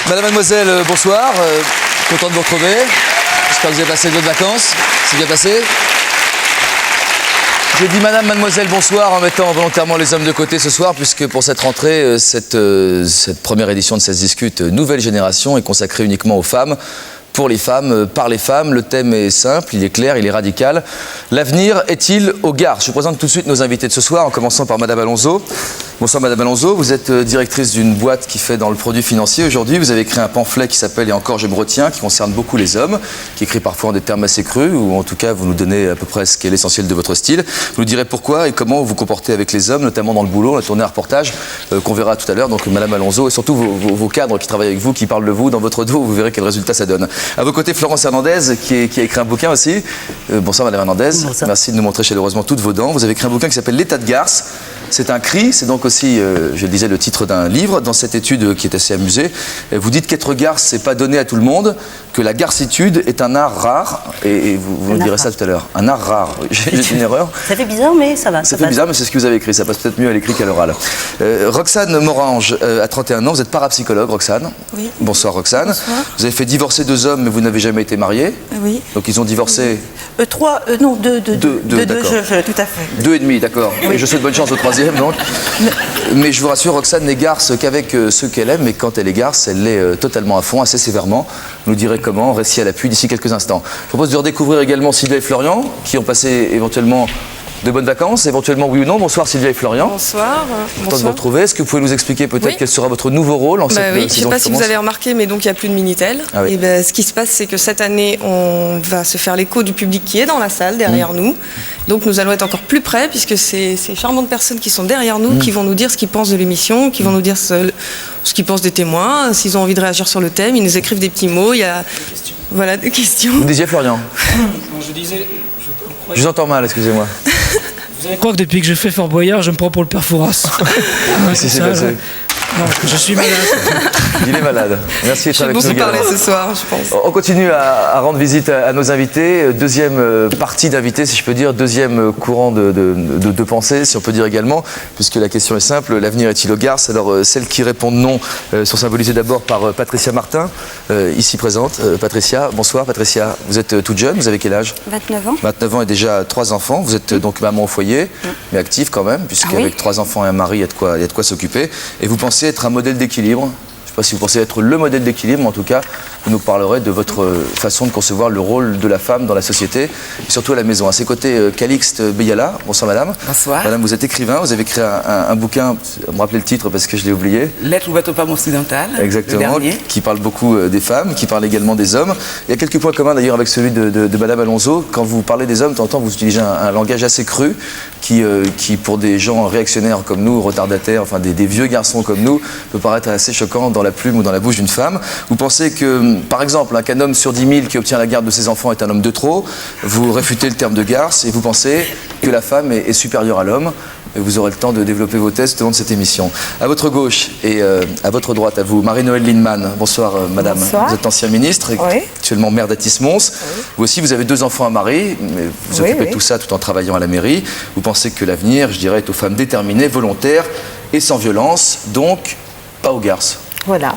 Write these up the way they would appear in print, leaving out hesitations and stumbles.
Madame, mademoiselle, bonsoir. Content de vous retrouver. J'espère que vous avez passé de bonnes vacances. C'est bien passé? J'ai dit madame, mademoiselle, bonsoir en mettant volontairement les hommes de côté ce soir, puisque pour cette rentrée, cette première édition de Ça se discute, nouvelle génération, est consacrée uniquement aux femmes. Pour les femmes, par les femmes, le thème est simple, il est clair, il est radical. L'avenir est-il au Gard? Je vous présente tout de suite nos invités de ce soir, en commençant par madame Alonso. Bonsoir madame Alonso, vous êtes directrice d'une boîte qui fait dans le produit financier. Aujourd'hui, vous avez écrit un pamphlet qui s'appelle « Et encore je me retiens », qui concerne beaucoup les hommes, qui écrit parfois en des termes assez crus, ou en tout cas vous nous donnez à peu près ce qui est l'essentiel de votre style. Vous nous direz pourquoi et comment vous vous comportez avec les hommes, notamment dans le boulot. On a tourné un reportage qu'on verra tout à l'heure, donc madame Alonso, et surtout vos cadres qui travaillent avec vous, qui parlent de vous dans votre dos, vous verrez quel résultat ça donne. À vos côtés, Florence Hernandez, qui a écrit un bouquin aussi. Bonsoir madame Hernandez, bonsoir. Merci de nous montrer chaleureusement toutes vos dents. Vous avez écrit un bouquin qui s'appelle « L'état de garce ». C'est un cri, c'est donc aussi, je le disais, le titre d'un livre. Dans cette étude qui est assez amusée, vous dites qu'être garce, c'est pas donné à tout le monde, que la garcitude est un art rare, et vous nous direz ça tout à l'heure. Un art rare. J'ai une erreur. Ça fait bizarre, mais ça va. Ça fait bizarre, mais c'est ce que vous avez écrit. Ça passe peut-être mieux à l'écrit qu'à l'oral. Roxane Morange, à 31 ans, vous êtes parapsychologue, Roxane. Oui. Bonsoir, Roxane. Bonsoir. Vous avez fait divorcer 2 hommes, mais vous n'avez jamais été mariée. Oui. Donc ils ont divorcé. 3, non, 2, tout à fait. 2 et demi, d'accord. Oui. Et je souhaite bonne chance au 3e, donc. Mais je vous rassure, Roxane n'est garce qu'avec ceux qu'elle aime, et quand elle est garce, elle l'est totalement à fond, assez sévèrement. Vous nous direz comment, récit à l'appui d'ici quelques instants. Je propose de redécouvrir également Sylvia et Florian, qui ont passé éventuellement de bonnes vacances, éventuellement oui ou non. Bonsoir Sylvia et Florian. Bonsoir. Content de vous retrouver. Est-ce que vous pouvez nous expliquer peut-être quel sera votre nouveau rôle en cette oui, saison? je ne sais pas si vous avez remarqué, mais donc il n'y a plus de Minitel. Ah oui. Et ce qui se passe, c'est que cette année, on va se faire l'écho du public qui est dans la salle, derrière nous. Donc nous allons être encore plus près, puisque c'est ces charmantes personnes qui sont derrière nous, qui vont nous dire ce qu'ils pensent de l'émission, qui vont nous dire ce qu'ils pensent des témoins, s'ils ont envie de réagir sur le thème. Ils nous écrivent des petits mots. Il y a voilà, des questions. Vous disiez Florian? Je disais... Je vous entends mal, excusez-moi. Vous crois que depuis que je fais Fort Boyard, je me prends pour le père Fouras. Qu'est-ce qui s'est passé? Non, je suis malade. Il est malade. Merci d'être avec nous. Je vais beaucoup parler ce soir, je pense. On continue à rendre visite à nos invités. Deuxième partie d'invités, si je peux dire. Deuxième courant de pensée, si on peut dire également, puisque la question est simple. L'avenir est-il au garce? Alors, celles qui répondent non sont symbolisées d'abord par Patricia Martin, ici présente. Patricia, bonsoir. Patricia, vous êtes toute jeune. Vous avez quel âge? 29 ans. 29 ans et déjà 3 enfants. Vous êtes donc maman au foyer, mais active quand même, puisqu'avec 3 enfants et un mari, il y a de quoi s'occuper. Et vous pensez être un modèle d'équilibre. Je ne sais pas si vous pensez être le modèle d'équilibre, mais en tout cas, vous nous parlerez de votre façon de concevoir le rôle de la femme dans la société, et surtout à la maison. À ses côtés, Calixte Beyala. Bonsoir madame. Bonsoir. Madame, vous êtes écrivain, vous avez écrit un bouquin, vous me rappelez le titre parce que je l'ai oublié. Lettre ouverte aux femmes occidentales. Exactement, qui parle beaucoup des femmes, qui parle également des hommes. Il y a quelques points communs d'ailleurs avec celui de madame Alonso. Quand vous parlez des hommes, de temps en temps, vous utilisez un langage assez cru, qui pour des gens réactionnaires comme nous, retardataires, enfin des vieux garçons comme nous, peut paraître assez choquant dans la plume ou dans la bouche d'une femme. Vous pensez que, par exemple, qu'un homme sur 10 000 qui obtient la garde de ses enfants est un homme de trop. Vous réfutez le terme de garce et vous pensez que la femme est supérieure à l'homme. Et vous aurez le temps de développer vos thèses tout au long de cette émission. À votre gauche et à votre droite, à vous, Marie-Noëlle Lienemann. Bonsoir madame. Bonsoir. Vous êtes ancienne ministre, actuellement maire d'Athis-Mons. Oui. Vous aussi, vous avez 2 enfants à Marie, mais vous occupez de tout ça tout en travaillant à la mairie. Vous pensez que l'avenir, je dirais, est aux femmes déterminées, volontaires et sans violence, donc pas aux garces. Voilà,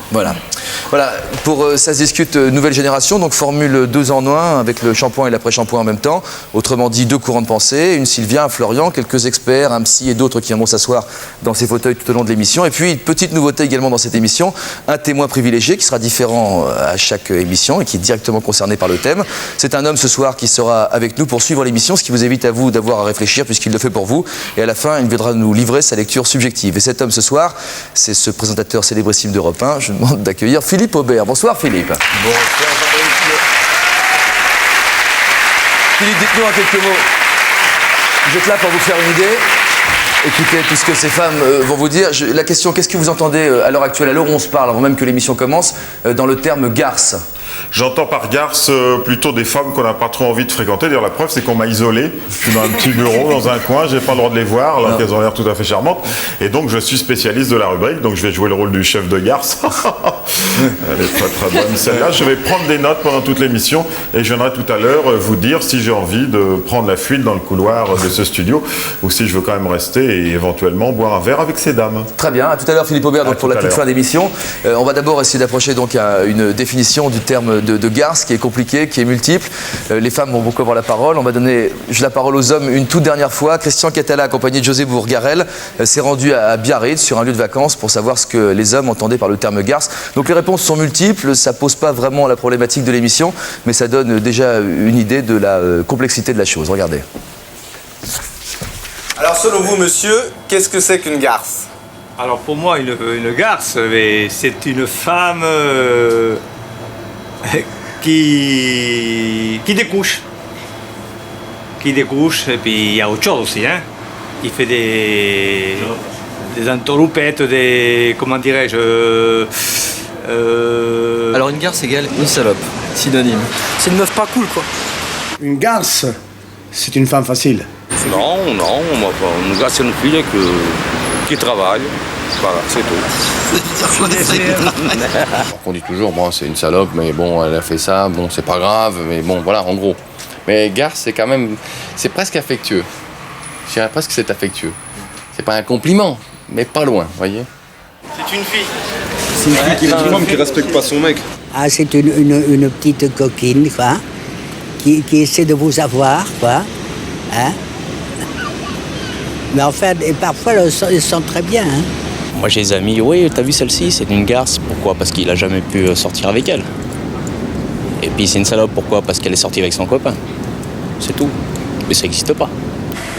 pour Ça se discute nouvelle génération, donc formule 2 en 1 avec le shampoing et l'après-shampoing en même temps. Autrement dit, 2 courants de pensée, une Sylvia, un Florian, quelques experts, un psy et d'autres qui vont s'asseoir dans ces fauteuils tout au long de l'émission. Et puis, une petite nouveauté également dans cette émission, un témoin privilégié qui sera différent à chaque émission et qui est directement concerné par le thème. C'est un homme ce soir qui sera avec nous pour suivre l'émission, ce qui vous évite à vous d'avoir à réfléchir puisqu'il le fait pour vous. Et à la fin, il viendra nous livrer sa lecture subjective. Et cet homme ce soir, c'est ce présentateur célébrissime d'Europe 1. Je vous demande d'accueillir Philippe Aubert. Bonsoir Philippe. Bonsoir Philippe, dites-nous en quelques mots. Vous êtes là pour vous faire une idée. Écoutez tout ce que ces femmes vont vous dire. La question, qu'est-ce que vous entendez à l'heure actuelle, à l'heure où on se parle, avant même que l'émission commence, dans le terme garce? J'entends par garce plutôt des femmes qu'on n'a pas trop envie de fréquenter. D'ailleurs, la preuve, c'est qu'on m'a isolé. Je suis dans un petit bureau, dans un coin, j'ai pas le droit de les voir, alors qu'elles ont l'air tout à fait charmantes. Et donc, je suis spécialiste de la rubrique, donc je vais jouer le rôle du chef de garce. Elle est très très bonne celle-là. Je vais prendre des notes pendant toute l'émission et je viendrai tout à l'heure vous dire si j'ai envie de prendre la fuite dans le couloir de ce studio ou si je veux quand même rester et éventuellement boire un verre avec ces dames. Très bien. À tout à l'heure, Philippe Aubert, donc pour la toute fin d'émission. On va d'abord essayer d'approcher donc une définition du terme de garce qui est compliqué, qui est multiple. Les femmes vont beaucoup avoir la parole. On va donner la parole aux hommes une toute dernière fois. Christian Catala, accompagné de José Bourgarel, s'est rendu à Biarritz sur un lieu de vacances pour savoir ce que les hommes entendaient par le terme garce. Donc les réponses sont multiples. Ça pose pas vraiment la problématique de l'émission, mais ça donne déjà une idée de la complexité de la chose. Regardez. Alors selon vous, monsieur, qu'est-ce que c'est qu'une garce? Alors pour moi, une garce, c'est une femme qui découche. Qui découche, et puis il y a autre chose aussi, hein. Qui fait des entourloupettes, des... comment dirais-je... Alors une garce égale une salope, synonyme. C'est une meuf pas cool, quoi. Une garce, c'est une femme facile. Non, une garce, c'est une fille qui travaille. Voilà, c'est tout. On dit toujours, bon, c'est une salope, mais bon, elle a fait ça, bon, c'est pas grave, mais bon, voilà, en gros. Mais garce, c'est quand même, c'est presque affectueux. Je dirais presque que c'est affectueux. C'est pas un compliment, mais pas loin, vous voyez. C'est une fille. C'est une fille qui femme qui respecte pas son mec. Ah, c'est une petite coquine, quoi, qui essaie de vous avoir, quoi. Hein? Mais en fait, et parfois, ils sont très bien. Hein? Moi, j'ai des amis, oui, t'as vu celle-ci, c'est une garce. Pourquoi? Parce qu'il a jamais pu sortir avec elle. Et puis c'est une salope, pourquoi? Parce qu'elle est sortie avec son copain. C'est tout. Mais ça n'existe pas.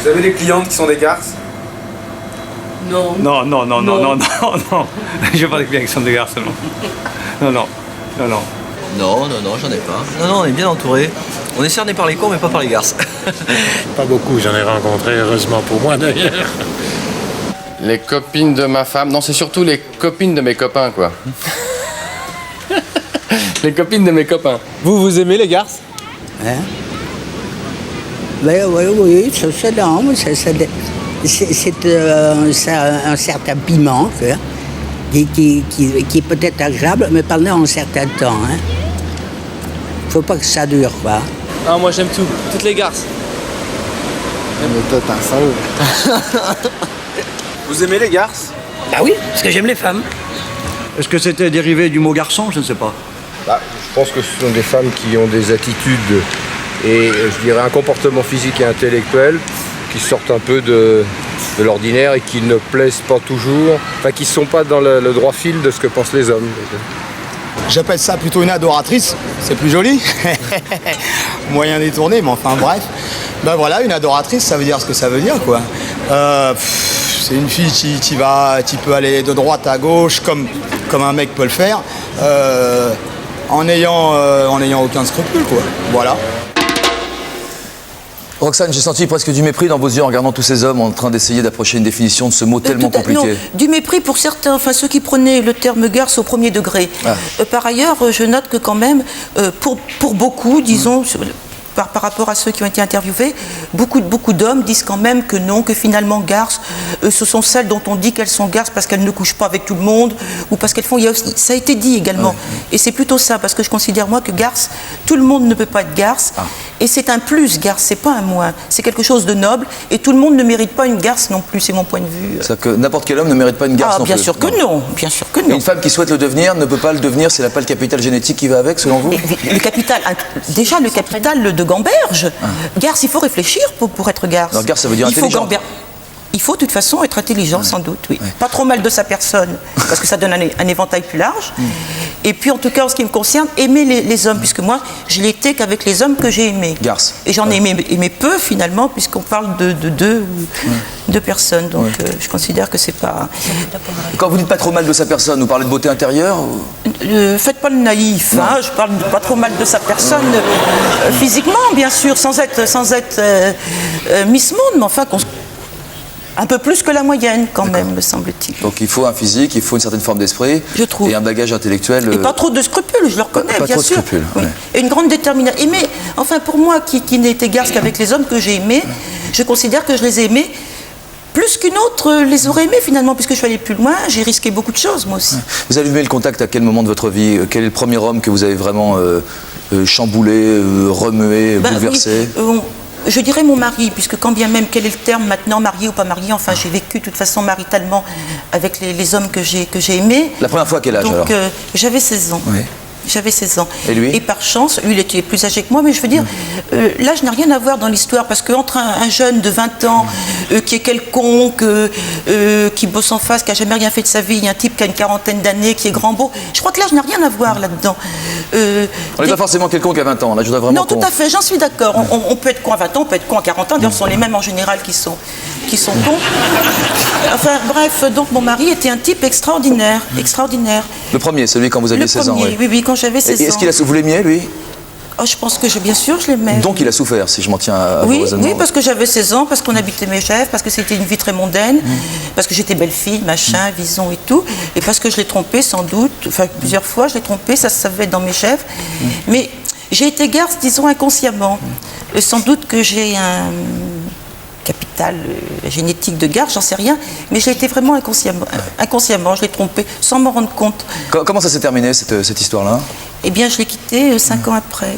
Vous avez des clientes qui sont des garces? Non. Non. Je veux pas des clients qui sont des garces, non. Non, j'en ai pas. Non, on est bien entouré. On est cerné par les cons, mais pas par les garces. Pas beaucoup, j'en ai rencontré, heureusement pour moi d'ailleurs. Les copines de ma femme, non, c'est surtout les copines de mes copains, quoi. Les copines de mes copains. Vous aimez les garces? Hein? Oui, c'est non, c'est un certain piment qui est peut-être agréable, mais pendant un certain temps. Hein? Faut pas que ça dure, quoi. Ah, moi j'aime tout, toutes les garces. Mais toi, t'es un salaud. Vous aimez les garces? Bah oui, parce que j'aime les femmes. Est-ce que c'était dérivé du mot garçon? Je ne sais pas. Je pense que ce sont des femmes qui ont des attitudes et je dirais un comportement physique et intellectuel qui sortent un peu de l'ordinaire et qui ne plaisent pas toujours, enfin qui ne sont pas dans le droit fil de ce que pensent les hommes. J'appelle ça plutôt une adoratrice, c'est plus joli. Moyen détourné, mais enfin bref. Ben voilà, une adoratrice, ça veut dire ce que ça veut dire, quoi. C'est une fille qui peut aller de droite à gauche comme un mec peut le faire, en ayant aucun scrupule, quoi. Voilà. Roxane, j'ai senti presque du mépris dans vos yeux en regardant tous ces hommes en train d'essayer d'approcher une définition de ce mot tellement compliqué. Non, du mépris pour certains, enfin ceux qui prenaient le terme garce au premier degré. Par ailleurs, je note que quand même, pour beaucoup, disons, par rapport à ceux qui ont été interviewés, beaucoup d'hommes disent quand même que non, que finalement garces, ce sont celles dont on dit qu'elles sont garces parce qu'elles ne couchent pas avec tout le monde ou parce qu'elles font... Ça a été dit également. Et c'est plutôt ça, parce que je considère moi que garce, tout le monde ne peut pas être garce. Et c'est un plus, garce, c'est pas un moins. C'est quelque chose de noble et tout le monde ne mérite pas une garce non plus, c'est mon point de vue. C'est-à-dire que n'importe quel homme ne mérite pas une garce non plus. Bien sûr que non, bien sûr que non. Et une femme qui souhaite le devenir ne peut pas le devenir, c'est pas le capital génétique qui va avec, selon vous? Le capital, déjà le capital de gamberge. Garce, il faut réfléchir pour être garce. Alors garce, ça veut dire intelligent. Il faut de toute façon être intelligent, sans doute, oui. Pas trop mal de sa personne, parce que ça donne un éventail plus large. Et puis, en tout cas, en ce qui me concerne, aimer les hommes, puisque moi, je l'ai été qu'avec les hommes que j'ai aimés. Garce. Et j'en ai aimé peu, finalement, puisqu'on parle de deux personnes. Donc, je considère que c'est pas... Quand vous dites pas trop mal de sa personne, vous parlez de beauté intérieure faites pas le naïf, hein, je parle pas trop mal de sa personne, physiquement, bien sûr, sans être Miss Monde, mais enfin... Un peu plus que la moyenne, quand même, me semble-t-il. Donc il faut un physique, il faut une certaine forme d'esprit. Je trouve. Et un bagage intellectuel. Et pas trop de scrupules, je le reconnais, pas bien trop sûr. De scrupules, oui. Ouais. Et une grande détermination. Mais, enfin, pour moi, qui n'ai été garce qu'avec les hommes que j'ai aimés, je considère que je les ai aimés plus qu'une autre les aurait aimés, finalement, puisque je suis allée plus loin, j'ai risqué beaucoup de choses, moi aussi. Vous avez eu le contact à quel moment de votre vie? Quel est le premier homme que vous avez vraiment chamboulé, remué, bouleversé? Oui, je dirais mon mari, puisque quand bien même, quel est le terme maintenant, marié ou pas marié, enfin j'ai vécu de toute façon maritalement avec les hommes que j'ai aimés. La première fois à quel âge alors? J'avais 16 ans. Oui. J'avais 16 ans. Et lui? Et par chance, lui il était plus âgé que moi, mais je veux dire, l'âge n'a rien à voir dans l'histoire, parce qu'entre un jeune de 20 ans qui est quelconque, qui bosse en face, qui n'a jamais rien fait de sa vie, et un type qui a une quarantaine d'années, qui est grand beau, je crois que l'âge n'a rien à voir là-dedans. On n'est pas forcément quelconque à 20 ans, là je voudrais vraiment... Non, tout à fait, j'en suis d'accord. On peut être con à 20 ans, on peut être con à 40 ans, d'ailleurs ce sont les mêmes en général qui sont cons. Enfin bref, donc mon mari était un type extraordinaire, extraordinaire. Le premier, celui quand vous aviez 16 ans, oui. Oui, quand j'avais 16 ans. Est-ce qu'il a... Vous l'aimiez, lui? Oh, je pense que bien sûr, je l'aimais. Donc il a souffert, si je m'en tiens à vos raisonnements. Oui, parce que j'avais 16 ans, parce qu'on habitait mes chefs, parce que c'était une vie très mondaine, parce que j'étais belle-fille, machin, vison et tout, et parce que je l'ai trompé sans doute, enfin plusieurs fois je l'ai trompé, ça se savait dans mes chefs. Mais j'ai été garce, disons, inconsciemment. Sans doute que j'ai un capital génétique de garce, j'en sais rien, mais j'ai été vraiment inconsciemment, je l'ai trompé, sans m'en rendre compte. Comment ça s'est terminé, cette histoire-là? Eh bien, je l'ai quitté 5 ans après.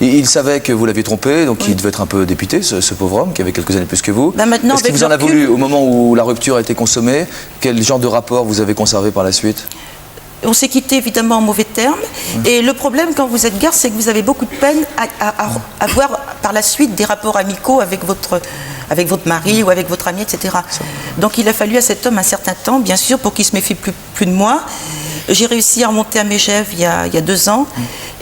Il savait que vous l'aviez trompé, donc il devait être un peu dépité, ce pauvre homme, qui avait quelques années plus que vous. Maintenant, est-ce qu'il vous en a voulu au moment où la rupture a été consommée? Quel genre de rapport vous avez conservé par la suite? On s'est quitté évidemment en mauvais termes. Et le problème quand vous êtes garce, c'est que vous avez beaucoup de peine à avoir par la suite des rapports amicaux avec votre mari ou avec votre ami, etc. Donc il a fallu à cet homme un certain temps, bien sûr, pour qu'il se méfie plus de moi. J'ai réussi à remonter à Megève il y a 2 ans.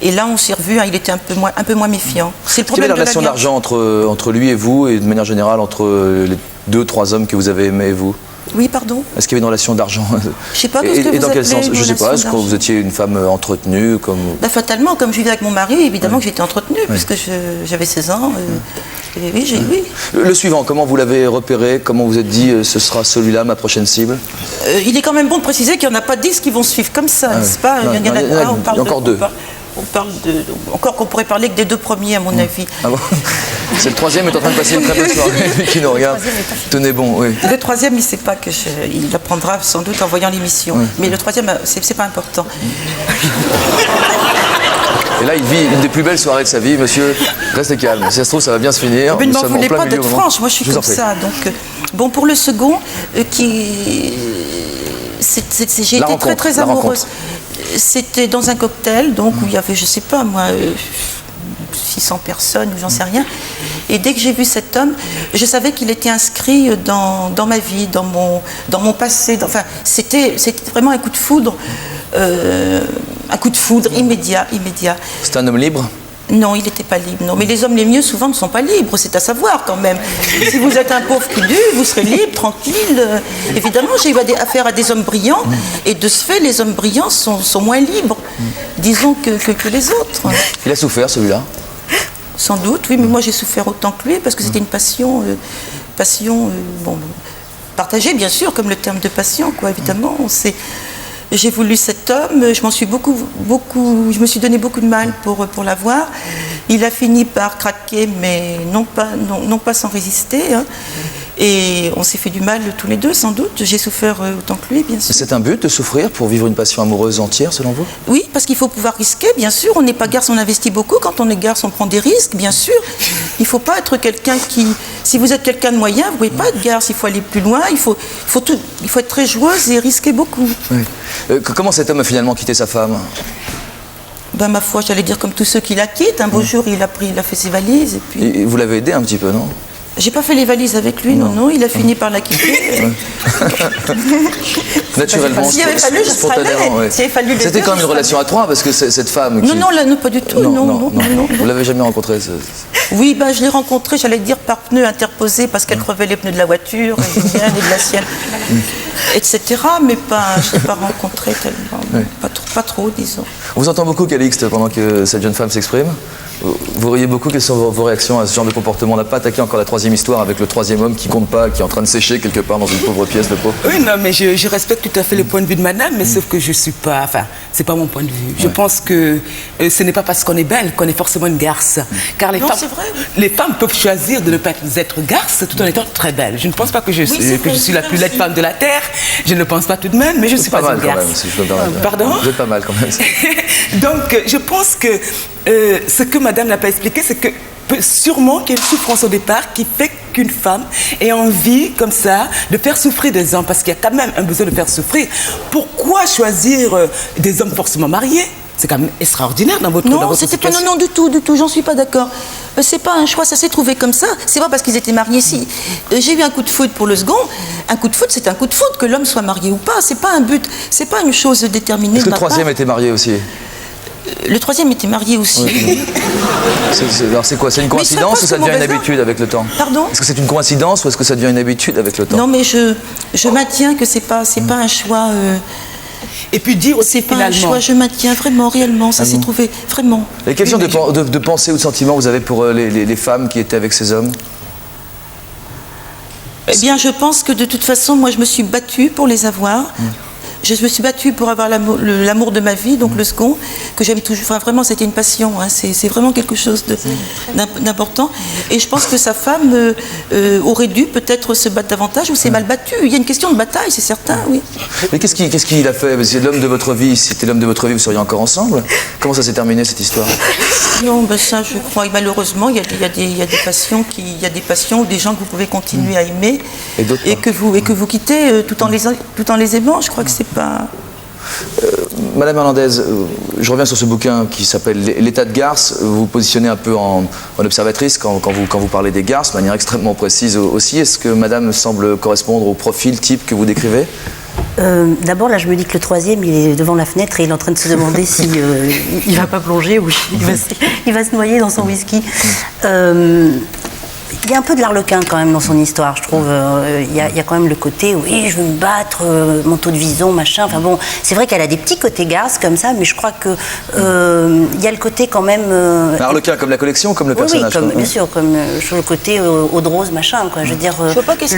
Et là, on s'est revus, il était un peu moins méfiant. C'est le problème. Quelle est la relation d'argent entre lui et vous, et de manière générale entre les 2-3 hommes que vous avez aimés et vous? Oui, pardon. Est-ce qu'il y avait une relation d'argent? Je sais pas. Et dans quel sens? Je ne sais pas. Est-ce que vous étiez une femme entretenue comme... Fatalement, comme je vivais avec mon mari, évidemment que j'étais entretenue, puisque j'avais 16 ans. Oui. Le suivant, comment vous l'avez repéré? Comment vous êtes dit, ce sera celui-là, ma prochaine cible? Il est quand même bon de préciser qu'il n'y en a pas 10 qui vont suivre comme ça, n'est-ce pas? Il y en a encore 2. Encore qu'on pourrait parler que des 2 premiers, à mon avis. Ah bon? C'est le 3e est en train de passer une très belle soirée, qui nous regarde. Tenez bon, oui. Le 3e, il ne sait pas que il l'apprendra sans doute en voyant l'émission. Oui. Mais le 3e, c'est pas important. Et là, il vit une des plus belles soirées de sa vie, monsieur. Restez calme. Si ça se trouve, ça va bien se finir. Mais ne m'en voulez pas d'être franche, moi je suis comme ça. Donc, bon, pour le second, j'ai été très très amoureuse. C'était dans un cocktail, donc où il y avait, je sais pas moi, 600 personnes ou j'en sais rien. Et dès que j'ai vu cet homme, je savais qu'il était inscrit dans ma vie, dans mon passé. Enfin, c'était vraiment un coup de foudre. Immédiat. C'est un homme libre? Non, il n'était pas libre, non. Mais les hommes les mieux, souvent, ne sont pas libres, c'est à savoir quand même. Si vous êtes un pauvre cul-du, vous serez libre, tranquille. Évidemment, j'ai eu affaire à des hommes brillants, et de ce fait, les hommes brillants sont moins libres, disons, que les autres. Il a souffert, celui-là? Sans doute, oui, mais moi j'ai souffert autant que lui, parce que c'était une passion, partagée, bien sûr, comme le terme de passion, quoi, évidemment. J'ai voulu cet homme, je me suis donné beaucoup de mal pour l'avoir. Il a fini par craquer, mais non pas sans résister. Hein. Et on s'est fait du mal tous les deux, sans doute. J'ai souffert autant que lui, bien sûr. C'est un but de souffrir pour vivre une passion amoureuse entière, selon vous? Oui, parce qu'il faut pouvoir risquer, bien sûr. On n'est pas garce, on investit beaucoup. Quand on est garce, on prend des risques, bien sûr. Il ne faut pas être quelqu'un qui... Si vous êtes quelqu'un de moyen, vous ne pouvez pas être garce. Il faut aller plus loin. Il faut être très joueuse et risquer beaucoup. Oui. Comment cet homme a finalement quitté sa femme? Ma foi, j'allais dire comme tous ceux qui la quittent. Un beau jour, il a fait ses valises. Et puis... Et vous l'avez aidé un petit peu, non? J'ai pas fait les valises avec lui, non, il a fini par la quitter. Naturellement, s'il avait fallu, je serais allée. C'était quand même une relation à 3, parce que cette femme... Non, pas du tout, non. Vous l'avez jamais rencontrée? Oui, je l'ai rencontrée, j'allais dire, par pneu interposé, parce qu'elle crevait les pneus de la voiture, et les miens et de la sienne. etc. Mais je n'ai pas rencontré tellement, pas trop, disons. On vous entend beaucoup, Calixte, pendant que cette jeune femme s'exprime. Vous riez beaucoup, quelles sont vos réactions à ce genre de comportement? On n'a pas attaqué encore la troisième histoire avec le troisième homme qui compte pas, qui est en train de sécher quelque part dans une pauvre pièce, le pauvre. Oui, non, mais je respecte tout à fait le point de vue de madame, mais sauf que je suis pas... Enfin, c'est pas mon point de vue. Je pense que ce n'est pas parce qu'on est belle qu'on est forcément une garce. Car les femmes peuvent choisir de ne pas être garces tout en étant très belles. Je ne pense pas que je suis la plus laide femme de la Terre. Je ne le pense pas tout de même, mais je ne suis pas une garce. Même, si je peux me permettre. Pardon? Vous êtes pas mal quand même. Donc, je pense que ce que madame n'a pas expliqué, c'est que sûrement qu'il y a une souffrance au départ qui fait qu'une femme ait envie, comme ça, de faire souffrir des hommes, parce qu'il y a quand même un besoin de faire souffrir. Pourquoi choisir des hommes forcément mariés? C'est quand même extraordinaire dans votre situation. Non, du tout, j'en suis pas d'accord. C'est pas un choix, ça s'est trouvé comme ça. C'est pas parce qu'ils étaient mariés. Si j'ai eu un coup de foudre pour le second, un coup de foudre, c'est un coup de foudre, que l'homme soit marié ou pas. C'est pas un but, c'est pas une chose déterminée. Est-ce que le troisième était marié aussi? Le troisième était marié aussi. Oui. Alors c'est quoi? C'est une coïncidence ou ça devient une habitude avec le temps? Pardon? Est-ce que c'est une coïncidence ou est-ce que ça devient une habitude avec le temps? Non, mais je maintiens que c'est pas un choix. Et puis dire aussi c'est pas un choix, je maintiens vraiment, réellement, ça s'est trouvé vraiment. Et quel genre de pensée ou de sentiment vous avez pour les femmes qui étaient avec ces hommes? Eh bien, je pense que de toute façon, moi, je me suis battue pour les avoir. Je me suis battue pour avoir l'amour de ma vie, donc le second, que j'aime toujours. Enfin, vraiment, c'était une passion. Hein, c'est vraiment quelque chose d'important. Et je pense que sa femme aurait dû peut-être se battre davantage ou s'est mal battue. Il y a une question de bataille, c'est certain, oui. Mais qu'est-ce qu'il a fait? C'est l'homme de votre vie. Si c'était l'homme de votre vie, vous seriez encore ensemble? Comment ça s'est terminé, cette histoire? Non, ben ça, je crois. Malheureusement, il y a des passions ou des gens que vous pouvez continuer à aimer et que vous quittez tout en les aimant. Je crois que c'est pas... Madame Hernandez, je reviens sur ce bouquin qui s'appelle L'état de garce. Vous vous positionnez un peu en observatrice quand vous parlez des garces, de manière extrêmement précise aussi. Est-ce que madame semble correspondre au profil type que vous décrivez? D'abord, là, je me dis que le troisième, il est devant la fenêtre et il est en train de se demander si il va pas plonger ou il va se noyer dans son whisky. Il y a un peu de l'arlequin quand même dans son histoire, je trouve. Il y a quand même le côté, oui, je veux me battre, manteau de vison, machin. Enfin bon, c'est vrai qu'elle a des petits côtés garces comme ça, mais je crois que il y a le côté quand même... L'arlequin comme la collection ou comme le personnage? Oui, bien sûr, comme sur le côté eau de rose, machin, quoi. Je veux dire... Je vois pas qu'est-ce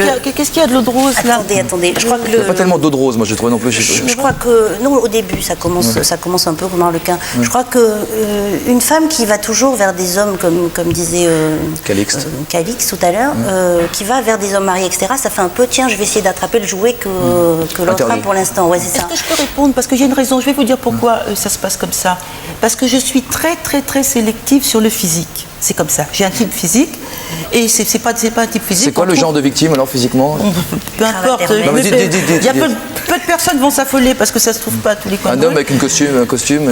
qu'il y a de l'eau de rose là. Attendez, je crois que... Il n'y a pas tellement d'eau de rose, moi j'ai trouvé non plus. Je crois que... Non, au début, ça commence un peu comme l'arlequin. Je crois que une femme qui va toujours vers des hommes, comme disait... Calixte tout à l'heure, qui va vers des hommes mariés, etc. Ça fait un peu, tiens, je vais essayer d'attraper le jouet que l'autre a pour l'instant. Ouais, c'est ça. Est-ce que je peux répondre? Parce que j'ai une raison. Je vais vous dire pourquoi ça se passe comme ça. Parce que je suis très, très, très sélective sur le physique. C'est comme ça. J'ai un type physique et c'est pas un type physique. C'est quoi le genre de victime alors physiquement? Peu importe. Il y a peu de personnes vont s'affoler parce que ça se trouve pas à tous les coins. Un homme avec un costume,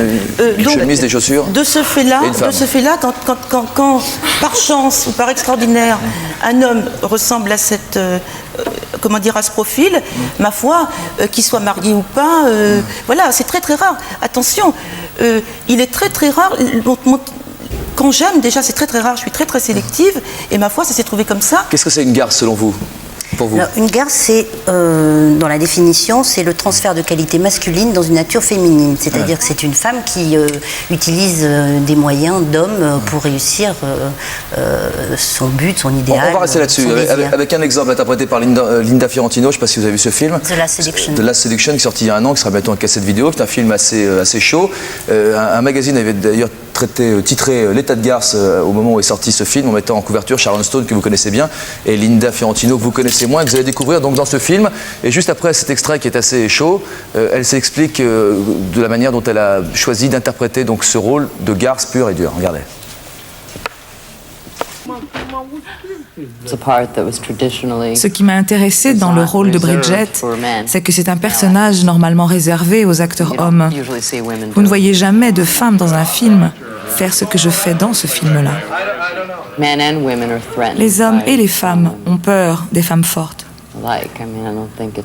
une chemise, des chaussures. De ce fait-là, quand par chance ou par extraordinaire, un homme ressemble à cette à ce profil, ma foi, qu'il soit marié ou pas, voilà, c'est très très rare. Attention, il est très très rare. Quand j'aime, déjà, c'est très très rare, je suis très très sélective, et ma foi, ça s'est trouvé comme ça. Qu'est-ce que c'est une garce selon vous? Pour vous? Alors, une garce, c'est, dans la définition, c'est le transfert de qualité masculine dans une nature féminine. C'est-à-dire que c'est une femme qui utilise des moyens d'homme pour réussir son but, son idéal. On va rester là-dessus, avec un exemple interprété par Linda Fiorentino. Je ne sais pas si vous avez vu ce film. The Last Seduction. The Last Seduction, qui est sorti il y a un an, qui sera bientôt en cassette vidéo, qui est un film assez chaud. Un magazine avait d'ailleurs titré L'état de garce au moment où est sorti ce film, en mettant en couverture Sharon Stone, que vous connaissez bien, et Linda Fiorentino, que vous connaissez moins, que vous allez découvrir donc dans ce film. Et juste après cet extrait qui est assez chaud, elle s'explique de la manière dont elle a choisi d'interpréter donc ce rôle de garce pure et dure. Regardez. Ce qui m'a intéressé dans le rôle de Bridget, c'est que c'est un personnage normalement réservé aux acteurs hommes. Vous ne voyez jamais de femme dans un film faire ce que je fais dans ce film-là. Les hommes et les femmes ont peur des femmes fortes.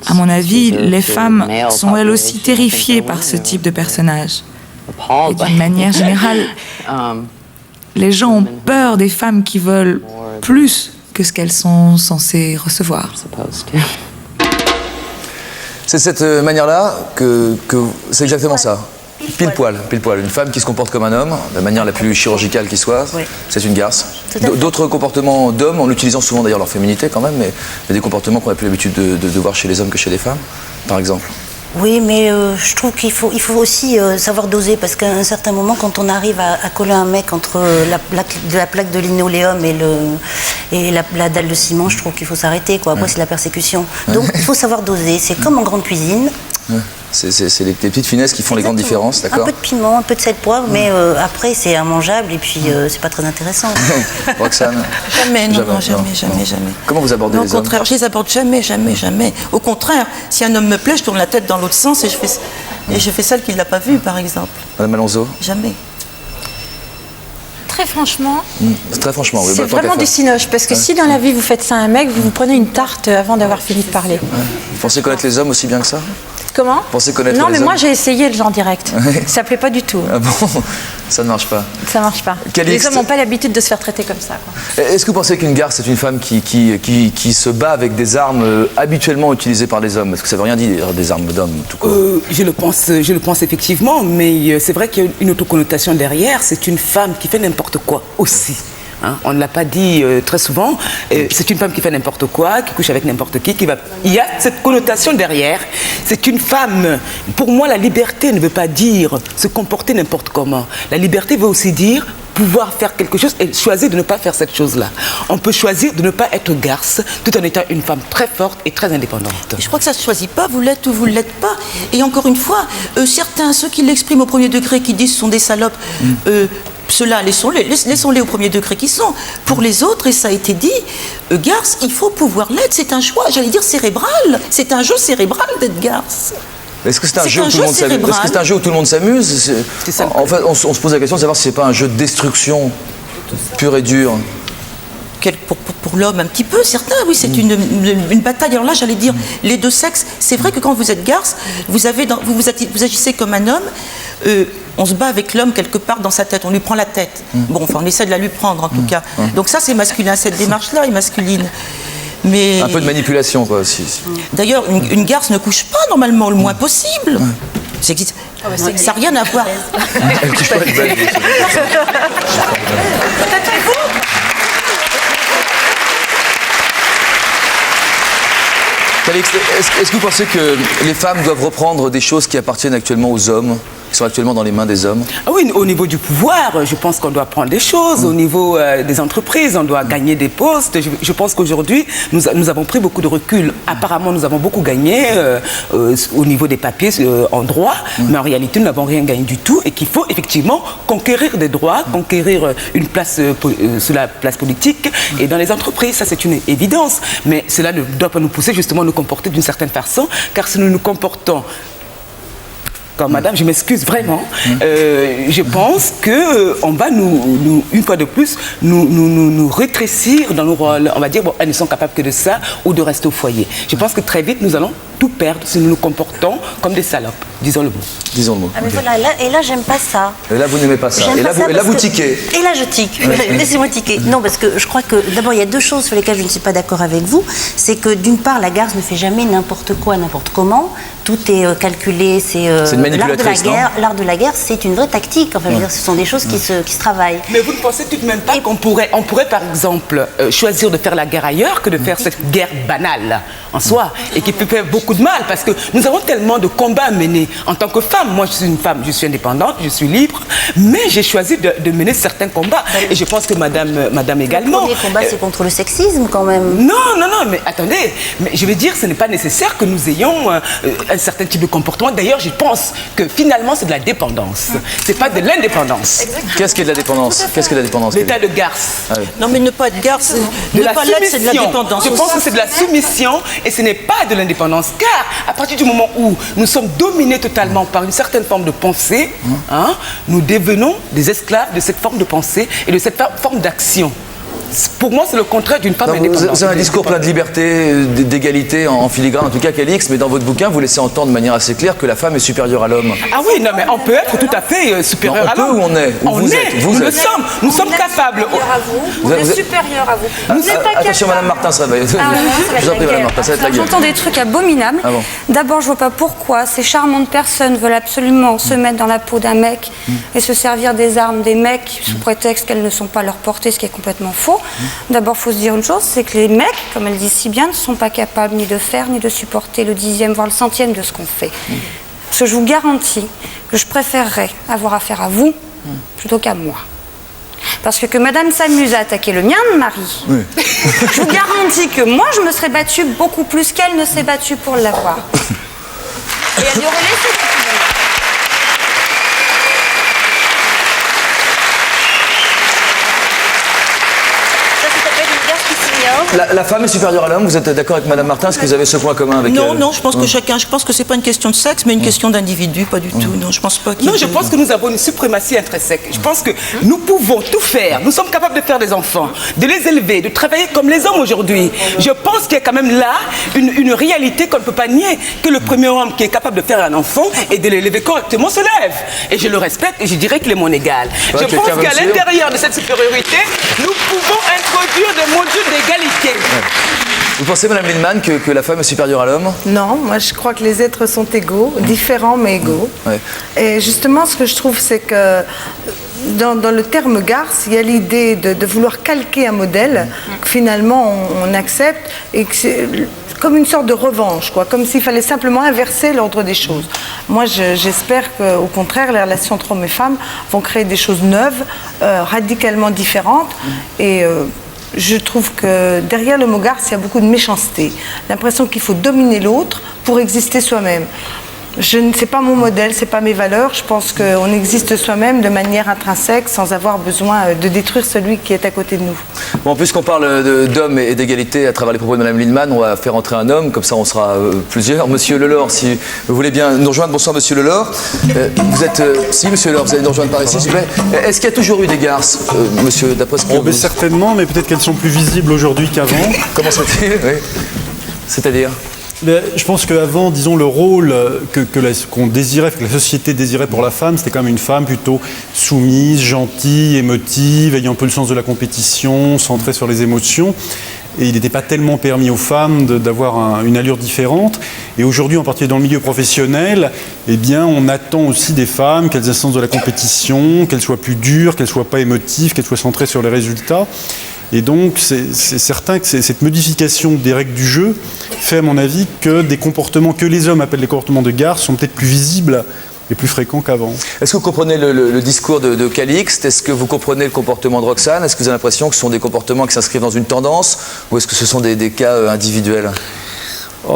À mon avis, les femmes sont elles aussi terrifiées par ce type de personnage. Et d'une manière générale, les gens ont peur des femmes qui veulent plus que ce qu'elles sont censées recevoir. C'est cette manière-là que c'est exactement ça. Pile poil. Une femme qui se comporte comme un homme, de la manière la plus chirurgicale qui soit, c'est une garce. D'autres comportements d'hommes, en utilisant souvent d'ailleurs leur féminité quand même, mais des comportements qu'on a plus l'habitude de voir chez les hommes que chez les femmes, par exemple. Oui, mais je trouve qu'il faut aussi savoir doser, parce qu'à un certain moment, quand on arrive à coller un mec entre la plaque de linoléum et la dalle de ciment, je trouve qu'il faut s'arrêter, quoi. Après, c'est la persécution. Donc, il faut savoir doser. C'est comme en grande cuisine. C'est les petites finesses qui font les grandes différences, d'accord? Un peu de piment, un peu de sel poivre, mais après c'est immangeable et puis c'est pas très intéressant. Roxane? Jamais. Comment vous abordez les hommes? Au contraire, je les aborde jamais. Au contraire, si un homme me plaît, je tourne la tête dans l'autre sens et je fais celle qui ne l'a pas vu, par exemple. Madame Alonso? Jamais. Très franchement, oui. C'est vraiment du cinoche, parce que si dans la vie vous faites ça à un mec, vous prenez une tarte avant d'avoir fini de parler. Vous pensez connaître les hommes aussi bien que ça? Comment? Vous pensez connaître Non, les mais hommes? moi j'ai essayé le genre direct. Ça plaît pas du tout. Ah bon? Ça ne marche pas? Ça marche pas. Les hommes n'ont pas l'habitude de se faire traiter comme ça, quoi. Est-ce que vous pensez qu'une garce, c'est une femme qui se bat avec des armes habituellement utilisées par les hommes? Est-ce que ça veut rien dire, des armes d'hommes, tout court? Je le pense effectivement, mais c'est vrai qu'il y a une autre connotation derrière. C'est une femme qui fait n'importe quoi aussi. On ne l'a pas dit très souvent. C'est une femme qui fait n'importe quoi, qui couche avec n'importe qui va... Il y a cette connotation derrière. C'est une femme... Pour moi, la liberté ne veut pas dire se comporter n'importe comment. La liberté veut aussi dire pouvoir faire quelque chose et choisir de ne pas faire cette chose-là. On peut choisir de ne pas être garce tout en étant une femme très forte et très indépendante. Je crois que ça ne se choisit pas, vous l'êtes ou vous ne l'êtes pas. Et encore une fois, ceux qui l'expriment au premier degré, qui disent ce sont des salopes, ceux-là, laissons-les au premier degré qui sont. Pour les autres, et ça a été dit, garce, il faut pouvoir l'être. C'est un choix, j'allais dire cérébral. C'est un jeu cérébral d'être garce. Est-ce que c'est un jeu où tout le monde s'amuse? Est-ce que c'est un jeu où tout le monde s'amuse? En fait, on se pose la question de savoir si c'est pas un jeu de destruction pur et dur. Pour l'homme, un petit peu, certains, oui, c'est une bataille. Alors là, j'allais dire, les deux sexes, c'est vrai que quand vous êtes garce, vous agissez comme un homme, on se bat avec l'homme quelque part dans sa tête, on lui prend la tête. Bon, enfin, on essaie de la lui prendre, en tout cas. Donc ça, c'est masculin, cette démarche-là est masculine. Mais... Un peu de manipulation, quoi, aussi. D'ailleurs, une garce ne couche pas, normalement, le moins possible. Ça existe. Ça n'a rien à voir. Elle couche pas, elle belle. Peut-être vous. Est-ce que vous pensez que les femmes doivent reprendre des choses qui appartiennent actuellement aux hommes, qui sont actuellement dans les mains des hommes? Oui, au niveau du pouvoir, je pense qu'on doit prendre des choses. Au niveau des entreprises, on doit gagner des postes. Je pense qu'aujourd'hui, nous avons pris beaucoup de recul. Apparemment, nous avons beaucoup gagné au niveau des papiers en droit, mais en réalité, nous n'avons rien gagné du tout et qu'il faut effectivement conquérir des droits, conquérir une place sur la place politique et dans les entreprises. Ça, c'est une évidence. Mais cela ne doit pas nous pousser justement à nous comporter d'une certaine façon, car si nous nous comportons comme madame, je m'excuse vraiment, je pense qu'on va une fois de plus, nous rétrécir dans nos rôles. On va dire, bon, elles ne sont capables que de ça ou de rester au foyer. Je pense que très vite, nous allons tout perdre si nous nous comportons comme des salopes. Disons le mot. Disons le mot. Ah mais voilà, et là, j'aime pas ça. Et là, vous n'aimez pas ça. Et là, vous tiquez. Et là, je tique. Laissez-moi tiquer. Non, parce que je crois que, d'abord, il y a deux choses sur lesquelles je ne suis pas d'accord avec vous. C'est que, d'une part, la garce ne fait jamais n'importe quoi, n'importe comment. Tout est calculé. C'est une manipulatrice, l'art de la guerre, c'est une vraie tactique. Enfin, je veux dire, ce sont des choses qui se travaillent. Mais vous ne pensez tout de même pas qu'on pourrait, par exemple, choisir de faire la guerre ailleurs que de faire cette guerre banale en soi et qui peut faire beaucoup de mal parce que nous avons tellement de combats à mener en tant que femme. Moi, je suis une femme, je suis indépendante, je suis libre, mais j'ai choisi de mener certains combats et je pense que madame également. Le premier combat, c'est contre le sexisme quand même. Non, mais attendez, mais je veux dire, ce n'est pas nécessaire que nous ayons un certain type de comportement. D'ailleurs, je pense que finalement, c'est de la dépendance. C'est pas de l'indépendance. Qu'est-ce qu'est de la dépendance? Qu'est-ce que la dépendance? L'état de garce. Ah oui. Non, mais ne pas être garce, de la soumission. C'est de la dépendance. Je pense que c'est de la soumission et ce n'est pas de l'indépendance. Car à partir du moment où nous sommes dominés totalement par une certaine forme de pensée, nous devenons des esclaves de cette forme de pensée et de cette forme d'action. pour moi, c'est le contraire d'une femme indépendante. Vous avez un discours plein de liberté, d'égalité en filigrane, en tout cas Calix, mais dans votre bouquin, vous laissez entendre de manière assez claire que la femme est supérieure à l'homme. Ah oui, non, mais on peut être tout à fait supérieur à l'homme. On peut ou on est? Nous le sommes. Nous sommes capables. On est supérieur à vous. Vous n'êtes pas capable. Attention, Madame Martin se réveille. Je vous en prie, Madame Martin, ça va être la gueule. J'entends des trucs abominables. Ah bon. D'abord, je vois pas pourquoi ces charmantes personnes veulent absolument se mettre dans la peau d'un mec et se servir des armes des mecs sous prétexte qu'elles ne sont pas à leur portée, ce qui est complètement faux. D'abord, il faut se dire une chose, c'est que les mecs, comme elle dit si bien, ne sont pas capables ni de faire ni de supporter le 10e, voire le 100e de ce qu'on fait. Parce que je vous garantis que je préférerais avoir affaire à vous plutôt qu'à moi. Parce que madame s'amuse à attaquer le mien de mari, je vous garantis que moi, je me serais battue beaucoup plus qu'elle ne s'est battue pour l'avoir. Et elle y aurait laissé cette poubelle. Ça s'appelle une guerre qui s'ignore. La femme est supérieure à l'homme, vous êtes d'accord avec Madame Martin? Est-ce que vous avez ce point commun avec elle? Non, je pense que c'est pas une question de sexe, mais une question d'individu, pas du tout. Non, je pense pas. Non, je pense que nous avons une suprématie intrinsèque. Je pense que nous pouvons tout faire. Nous sommes capables de faire des enfants, de les élever, de travailler comme les hommes aujourd'hui. Je pense qu'il y a quand même là une réalité qu'on ne peut pas nier, que le premier homme qui est capable de faire un enfant et de l'élever correctement se lève. Et je le respecte et je dirais qu'il est mon égal. Je pense qu'à l'intérieur de cette supériorité, nous pouvons introduire des modules d'égalité. Vous pensez, Madame Lindemann, que la femme est supérieure à l'homme? Non, moi je crois que les êtres sont égaux, différents mais égaux. Ouais. Et justement, ce que je trouve, c'est que dans le terme garce, il y a l'idée de vouloir calquer un modèle que finalement on accepte et que c'est comme une sorte de revanche, quoi, comme s'il fallait simplement inverser l'ordre des choses. Moi, j'espère qu'au contraire, les relations entre hommes et femmes vont créer des choses neuves, radicalement différentes et je trouve que derrière le mot garce, il y a beaucoup de méchanceté. L'impression qu'il faut dominer l'autre pour exister soi-même. C'est pas mon modèle, c'est pas mes valeurs. Je pense qu'on existe soi-même de manière intrinsèque sans avoir besoin de détruire celui qui est à côté de nous. Bon, puisqu'on parle d'hommes et d'égalité à travers les propos de Mme Lindemann, on va faire entrer un homme, comme ça on sera plusieurs. Monsieur Lelor, si vous voulez bien nous rejoindre. Bonsoir, Monsieur Lelor. Vous êtes... si, Monsieur Lelor, vous allez nous rejoindre par ici, s'il vous plaît. Est-ce qu'il y a toujours eu des garces, monsieur, d'après ce que vous... Certainement, mais peut-être qu'elles sont plus visibles aujourd'hui qu'avant. Comment se fait-il? Oui. C'est-à-dire? Je pense qu'avant, disons, le rôle qu'on désirait, que la société désirait pour la femme, c'était quand même une femme plutôt soumise, gentille, émotive, ayant un peu le sens de la compétition, centrée sur les émotions. Et il n'était pas tellement permis aux femmes d'avoir une allure différente. Et aujourd'hui, en particulier dans le milieu professionnel, eh bien, on attend aussi des femmes qu'elles aient le sens de la compétition, qu'elles soient plus dures, qu'elles ne soient pas émotives, qu'elles soient centrées sur les résultats. Et donc, c'est certain que cette modification des règles du jeu fait, à mon avis, que des comportements que les hommes appellent les comportements de garce sont peut-être plus visibles et plus fréquents qu'avant. Est-ce que vous comprenez le discours de Calixte? Est-ce que vous comprenez le comportement de Roxane? Est-ce que vous avez l'impression que ce sont des comportements qui s'inscrivent dans une tendance? Ou est-ce que ce sont des cas individuels?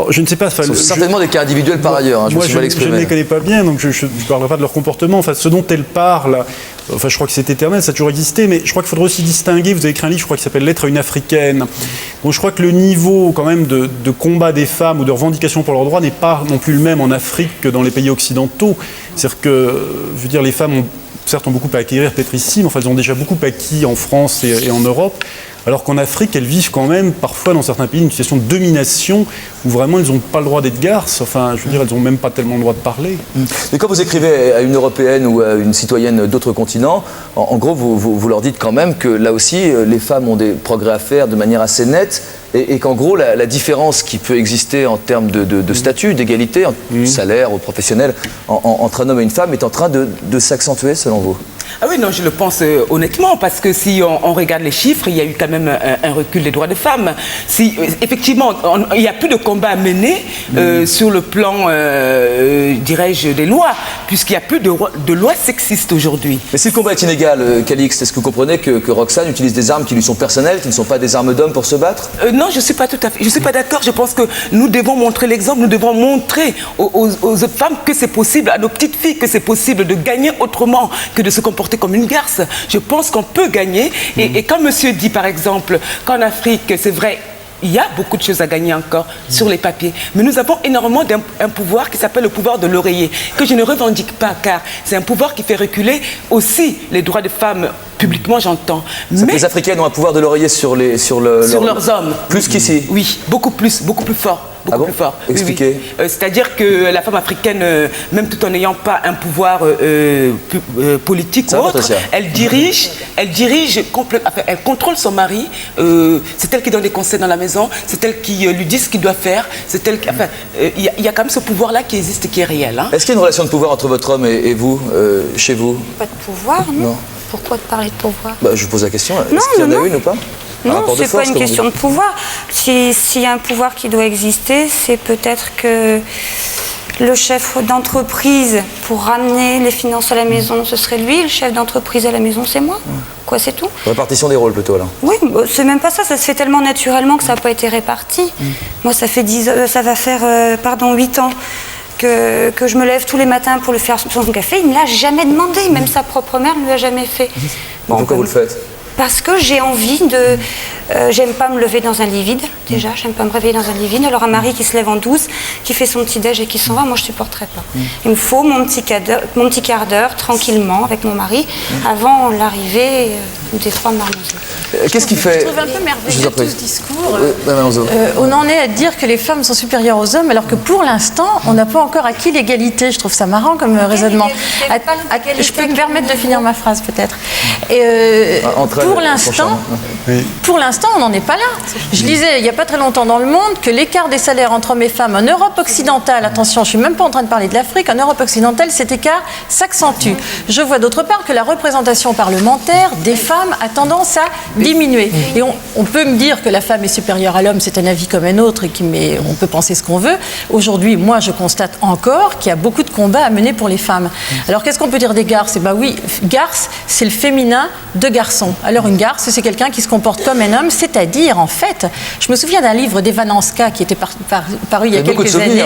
Je ne sais pas. Ce sont certainement des cas individuels par ailleurs. Moi, je ne les connais pas bien, donc je ne parlerai pas de leur comportement. Enfin, ce dont elles parlent, enfin, je crois que c'est éternel, ça a toujours existé, mais je crois qu'il faudrait aussi distinguer. Vous avez écrit un livre, je crois, qui s'appelle L'être à une africaine. Donc, je crois que le niveau, quand même, de combat des femmes ou de revendication pour leurs droits n'est pas non plus le même en Afrique que dans les pays occidentaux. C'est-à-dire que, je veux dire, les femmes ont beaucoup à acquérir, peut-être ici, mais enfin, elles ont déjà beaucoup acquis en France et en Europe. Alors qu'en Afrique, elles vivent quand même, parfois dans certains pays, une situation de domination où vraiment elles n'ont pas le droit d'être garces. Enfin, je veux dire, elles n'ont même pas tellement le droit de parler. Mais quand vous écrivez à une Européenne ou à une citoyenne d'autres continents, en gros, vous leur dites quand même que là aussi, les femmes ont des progrès à faire de manière assez nette et qu'en gros, la différence qui peut exister en termes de statut, d'égalité, de salaire ou professionnel, entre un homme et une femme est en train de s'accentuer, selon vous? Ah oui, non, je le pense honnêtement, parce que si on regarde les chiffres, il y a eu quand même un recul des droits des femmes. Si, effectivement, il n'y a plus de combat à mener sur le plan, dirais-je, des lois, puisqu'il n'y a plus de lois sexistes aujourd'hui. Mais si le combat est inégal, Calixte, est-ce que vous comprenez que Roxane utilise des armes qui lui sont personnelles, qui ne sont pas des armes d'hommes pour se battre? Non, je ne suis pas tout à fait. Je suis pas d'accord. Je pense que nous devons montrer l'exemple, nous devons montrer aux autres femmes que c'est possible, à nos petites filles, que c'est possible de gagner autrement que de se comporter comme une garce. Je pense qu'on peut gagner. Et quand monsieur dit, par exemple, qu'en Afrique, c'est vrai, il y a beaucoup de choses à gagner encore sur les papiers. Mais nous avons énormément d'un pouvoir qui s'appelle le pouvoir de l'oreiller, que je ne revendique pas, car c'est un pouvoir qui fait reculer aussi les droits des femmes. Publiquement, j'entends. Mais les Africaines ont un pouvoir de l'oreiller sur leurs hommes. Plus qu'ici. Oui, beaucoup plus fort. Plus fort. Expliquez. Oui. C'est-à-dire que la femme africaine, même tout en n'ayant pas un pouvoir politique ou autre, elle contrôle son mari. C'est elle qui donne des conseils dans la maison. C'est elle qui lui dit ce qu'il doit faire. C'est elle. Il y a quand même ce pouvoir-là qui existe et qui est réel. Hein. Est-ce qu'il y a une relation de pouvoir entre votre homme et vous, chez vous? Pas de pouvoir, non. Pourquoi de parler de pouvoir? Je pose la question. Est-ce qu'il y en a une ou pas? Non, c'est pas une question de pouvoir. S'il y a un pouvoir qui doit exister, c'est peut-être que le chef d'entreprise, pour ramener les finances à la maison, ce serait lui. Le chef d'entreprise à la maison, c'est moi. Quoi, c'est tout. Répartition des rôles plutôt, là. Oui, c'est même pas ça. Ça se fait tellement naturellement que ça n'a pas été réparti. Moi, ça fait 8 ans. Que je me lève tous les matins pour lui faire son café, il ne me l'a jamais demandé, même sa propre mère ne lui a jamais fait. Pourquoi vous le faites? Parce que j'ai envie de... j'aime pas me lever dans un lit vide, déjà, j'aime pas me réveiller dans un lit vide. Alors un mari qui se lève en douce, qui fait son petit déj et qui s'en va, moi je supporterais pas. Il me faut mon petit quart d'heure, tranquillement, avec mon mari, avant l'arrivée des 3 marmots. Qu'est-ce qui fait... Je trouve un peu merveilleux tout ce discours. On en est à dire que les femmes sont supérieures aux hommes, alors que pour l'instant, on n'a pas encore acquis l'égalité. Je trouve ça marrant comme raisonnement. Je peux me permettre de finir ma phrase, peut-être. Pour l'instant, on n'en est pas là. Je lisais il n'y a pas très longtemps dans Le Monde que l'écart des salaires entre hommes et femmes en Europe occidentale, attention, je ne suis même pas en train de parler de l'Afrique, en Europe occidentale, cet écart s'accentue. Je vois d'autre part que la représentation parlementaire des femmes a tendance à diminuer. Et on peut me dire que la femme est supérieure à l'homme, c'est un avis comme un autre, mais on peut penser ce qu'on veut. Aujourd'hui, moi, je constate encore qu'il y a beaucoup de combats à mener pour les femmes. Alors, qu'est-ce qu'on peut dire des garces? Oui, garce, c'est le féminin de garçon. Alors, une garce, c'est quelqu'un qui se comporte comme un homme, c'est-à-dire, en fait, je me souviens d'un livre d'Eva Nanska qui était paru il y a quelques années.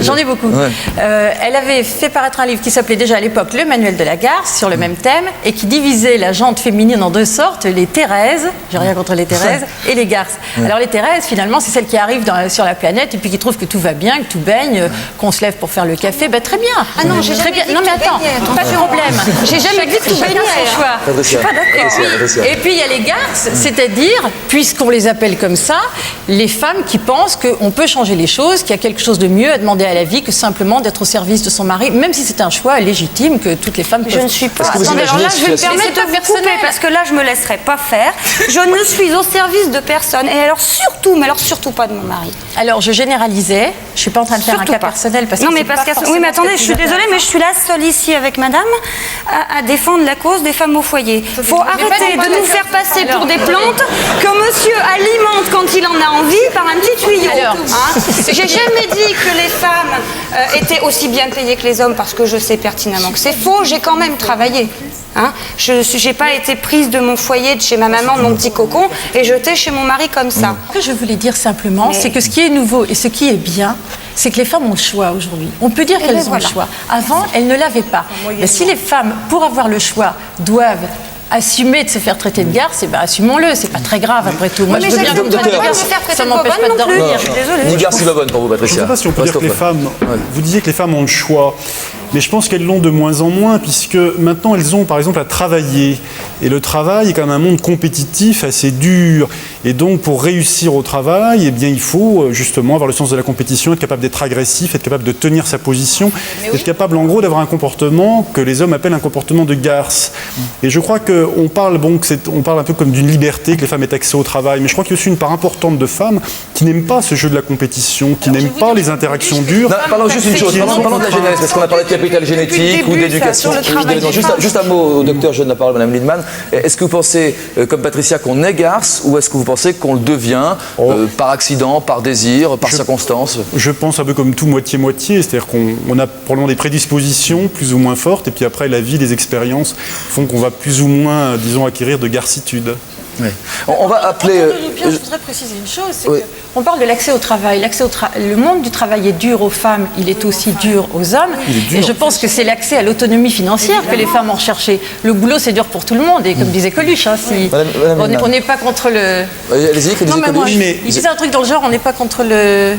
J'en ai beaucoup. Ouais. Elle avait fait paraître un livre qui s'appelait déjà à l'époque Le Manuel de la garce, sur le même thème, et qui divisait la gente féminine en 2 sortes, les Thérèses, j'ai rien contre les Thérèses, et les garces. Alors les Thérèses, finalement, c'est celles qui arrivent sur la planète et puis qui trouvent que tout va bien, que tout baigne, qu'on se lève pour faire le café. Très bien. Ah non, j'ai jamais dit. Non mais attends, pas de problème. J'ai jamais dit que tout baignait, son choix. Je suis pas d'accord. Et puis il y a les garces, c'est-à-dire, puisqu'on les appelle comme ça, les femmes qui pensent qu'on peut changer les choses, qu'il y a quelque chose de mieux à demander à la vie que simplement d'être au service de son mari, même si c'est un choix légitime que toutes les femmes peuvent. Je ne suis pas. Attendez, alors là, je vais me permettre de vous couper parce que là, je me laisserai pas faire. Je ne suis au service de personne. Et alors surtout pas de mon mari. Alors je généralisais. Je suis pas en train de faire un cas personnel parce que non, mais parce que oui, mais attendez, je suis désolée, mais je suis la seule ici avec Madame à défendre la cause des femmes au foyer. Faut arrêter de nous faire passer pour des plantes que Monsieur alimente quand il en a envie par un petit tuyau. J'ai jamais dit que les femmes étaient aussi bien payées que les hommes parce que je sais pertinemment que c'est faux. J'ai quand même travaillé. Je n'ai pas été prise de mon foyer, de chez ma maman, de mon petit cocon, et jetée chez mon mari comme ça. Ce que je voulais dire simplement, c'est que ce qui est nouveau et ce qui est bien, c'est que les femmes ont le choix aujourd'hui. On peut dire qu'elles ont le choix. Avant, elles ne l'avaient pas. Mais si les femmes, pour avoir le choix, doivent assumer de se faire traiter de garce, assumons-le, c'est pas très grave après tout. Moi, je veux bien qu'on me traite de garce, ça m'empêche pas de dormir. Je suis désolée. Une garce qui va bonne pour vous, Patricia. Je ne sais pas si on peut dire que les femmes... Vous disiez que les femmes ont le choix. Mais je pense qu'elles l'ont de moins en moins, puisque maintenant elles ont par exemple à travailler. Et le travail est quand même un monde compétitif assez dur. Et donc pour réussir au travail, il faut justement avoir le sens de la compétition, être capable d'être agressif, être capable de tenir sa position, être capable en gros d'avoir un comportement que les hommes appellent un comportement de garce. Et je crois qu'on parle, on parle un peu comme d'une liberté, que les femmes aient accès au travail, mais je crois qu'il y a aussi une part importante de femmes qui n'aiment pas ce jeu de la compétition, qui n'aiment pas les interactions dures. Parlons juste une chose, parlons de la genèse, parce qu'on a parlé de capital génétique ou d'éducation. Juste un mot au docteur, je donne la parole à Mme Lindemann. Est-ce que vous pensez, comme Patricia, qu'on est garce ou est-ce que vous pensez qu'on le devient par accident, par désir, par circonstance? Je pense un peu comme tout moitié-moitié, c'est-à-dire qu'on a probablement des prédispositions plus ou moins fortes et puis après la vie, les expériences font qu'on va plus ou moins, disons, acquérir de garcitude. Oui. On va appeler... Je voudrais préciser une chose, c'est qu'on parle de l'accès au travail. Le monde du travail est dur aux femmes, il est aussi dur aux hommes. Et je pense que c'est l'accès à l'autonomie financière que les femmes ont recherché. Le boulot, c'est dur pour tout le monde. Et comme disait Coluche, hein, on n'est pas contre le... Allez-y, que disait Coluche. Il disait un truc dans le genre, on n'est pas contre le...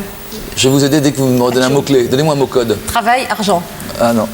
Je vais vous aider dès que vous me redonnez un mot-clé. Donnez-moi un mot-code. Travail, argent. Ah non.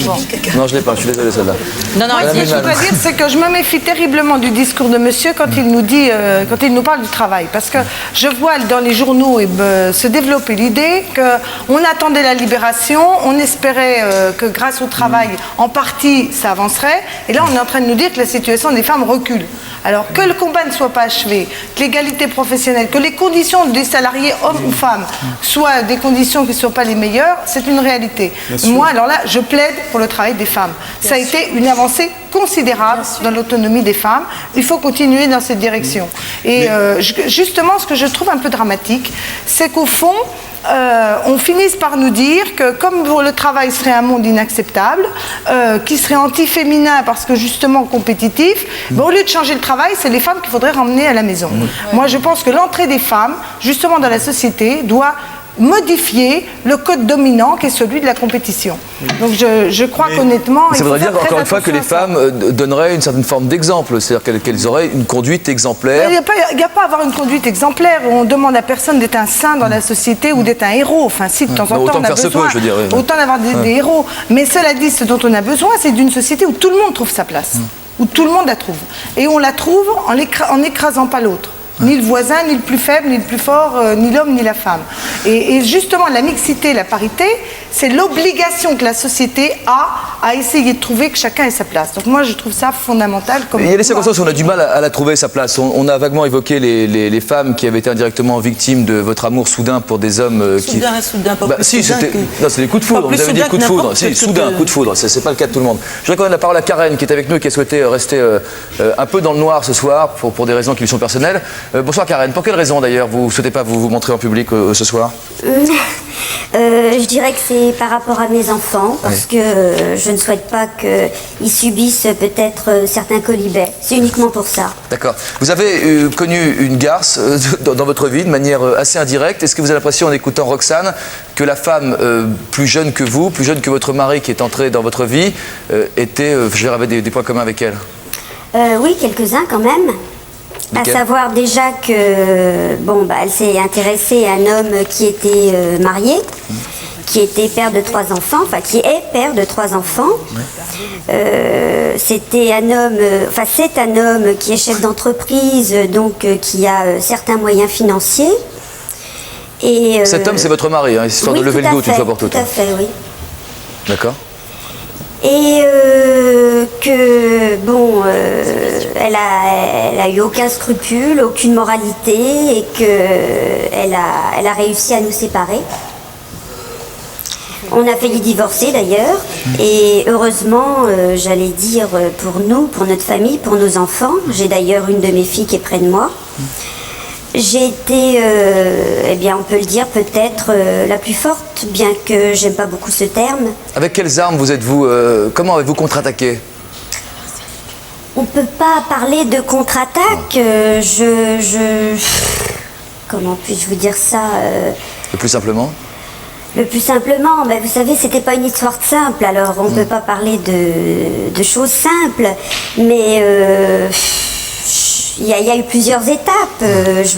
Non, je ne l'ai pas, je suis désolé celle-là. Ce que je voudrais dire, c'est que je me méfie terriblement du discours de monsieur quand il nous dit, quand il nous parle du travail. Parce que je vois dans les journaux se développer l'idée qu'on attendait la libération, on espérait que grâce au travail, en partie, ça avancerait. Et là, on est en train de nous dire que la situation des femmes recule. Alors que le combat ne soit pas achevé, que l'égalité professionnelle, que les conditions des salariés, hommes ou femmes, soient des conditions qui ne sont pas les meilleures, c'est une réalité. Moi, alors là, je plaide pour le travail des femmes. Ça a été une avancée considérable dans l'autonomie des femmes. Il faut continuer dans cette direction. Et justement, ce que je trouve un peu dramatique, c'est qu'au fond, on finisse par nous dire que comme le travail serait un monde inacceptable, qui serait anti-féminin parce que justement compétitif, au lieu de changer le travail, c'est les femmes qu'il faudrait ramener à la maison. Moi, je pense que l'entrée des femmes, justement dans la société, doit modifier le code dominant qui est celui de la compétition. Donc je crois qu'honnêtement... Ça voudrait dire encore une fois que les femmes donneraient une certaine forme d'exemple, c'est-à-dire qu'elles auraient une conduite exemplaire. Il n'y a pas à avoir une conduite exemplaire où on demande à personne d'être un saint dans la société ou d'être un héros. Enfin, si de temps en temps on a besoin, autant d'avoir des héros. Mais cela dit, ce dont on a besoin, c'est d'une société où tout le monde trouve sa place, où tout le monde la trouve. Et on la trouve en n'écrasant pas l'autre. Ni le voisin, ni le plus faible, ni le plus fort, ni l'homme, ni la femme. Et justement, la mixité, la parité, c'est l'obligation que la société a à essayer de trouver que chacun ait sa place. Donc moi, je trouve ça fondamental. Il y a des circonstances où on a du mal à la trouver, sa place. On a vaguement évoqué les femmes qui avaient été indirectement victimes de votre amour soudain pour des hommes qui... Soudain, pas plus si, soudain que... Non, c'est des coups de foudre. Vous avez dit coups de foudre. Si, soudain, coup de foudre. C'est pas le cas de tout le monde. Je voudrais qu'on donne la parole à Karen, qui est avec nous et qui a souhaité rester un peu dans le noir ce soir, pour des raisons qui lui sont personnelles. Bonsoir Karen. Pour quelle raison d'ailleurs vous ne souhaitez pas vous montrer en public ce soir? Je dirais que c'est par rapport à mes enfants, parce que je ne souhaite pas qu'ils subissent peut-être certains colibets. C'est uniquement pour ça. D'accord. Vous avez connu une garce dans votre vie de manière assez indirecte. Est-ce que vous avez l'impression, en écoutant Roxane, que la femme plus jeune que vous, plus jeune que votre mari qui est entré dans votre vie, avait des points communs avec elle? Oui, quelques-uns quand même. Lesquels? À savoir déjà que, elle s'est intéressée à un homme qui était marié, qui était père de 3 enfants, enfin qui est père de 3 enfants. C'est un homme qui est chef d'entreprise, donc qui a certains moyens financiers. Et, cet homme, c'est votre mari, histoire de lever le doute une fois pour toutes. Tout à fait, oui. D'accord. Et elle a eu aucun scrupule, aucune moralité, et qu'elle a réussi à nous séparer. On a failli divorcer d'ailleurs, et heureusement, j'allais dire pour nous, pour notre famille, pour nos enfants, j'ai d'ailleurs une de mes filles qui est près de moi. J'ai été, on peut le dire, peut-être la plus forte, bien que j'aime pas beaucoup ce terme. Avec quelles armes comment avez-vous contre-attaqué? On peut pas parler de contre-attaque, comment puis-je vous dire ça Le plus simplement? Le plus simplement, vous savez, c'était pas une histoire simple, alors on peut pas parler de choses simples, mais... Il y a eu plusieurs étapes. Je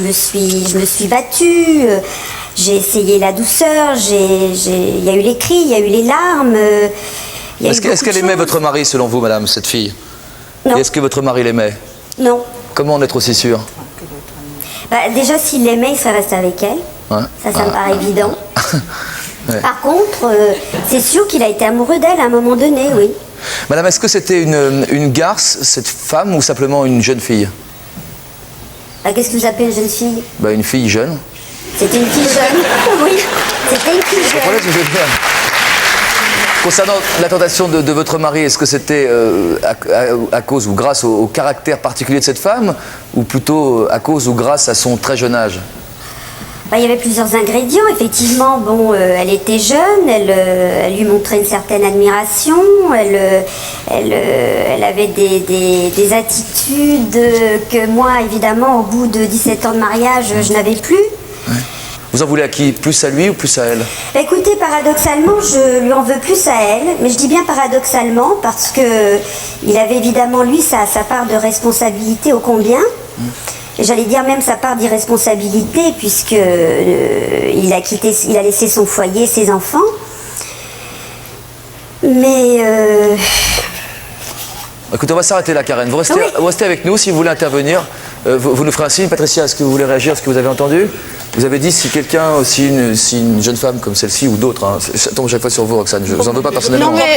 me suis battue. J'ai essayé la douceur. Il y a eu les cris, il y a eu les larmes. Est-ce qu'elle aimait votre mari, selon vous, madame, cette fille? Non. Est-ce que votre mari l'aimait? Non. Comment en être aussi sûr? Déjà, s'il l'aimait, il serait resté avec elle. Ouais. Ça me paraît évident. Ouais. Par contre, c'est sûr qu'il a été amoureux d'elle à un moment donné, oui. Madame, est-ce que c'était une garce, cette femme, ou simplement une jeune fille? Qu'est-ce que vous appelez une jeune fille? Une fille jeune. C'était une fille jeune, oui. C'était une fille jeune. Concernant la tentation de votre mari, est-ce que c'était à cause ou grâce au caractère particulier de cette femme, ou plutôt à cause ou grâce à son très jeune âge? Il y avait plusieurs ingrédients. Effectivement, bon, elle était jeune, elle lui montrait une certaine admiration, elle avait des attitudes que moi, évidemment, au bout de 17 ans de mariage, je n'avais plus. Vous en voulez à qui? Plus à lui ou plus à elle? Écoutez, paradoxalement, je lui en veux plus à elle, mais je dis bien paradoxalement parce que il avait évidemment, lui, sa part de responsabilité ô combien. Et j'allais dire même sa part d'irresponsabilité, puisque il a laissé son foyer, ses enfants. Mais... Écoutez, on va s'arrêter là, Karen. Vous restez avec nous si vous voulez intervenir. Vous nous ferez un signe. Patricia, est-ce que vous voulez réagir à ce que vous avez entendu? Vous avez dit si quelqu'un, si une jeune femme comme celle-ci ou d'autres, hein, ça tombe chaque fois sur vous, Roxane, je vous en veux pas personnellement. Non, mais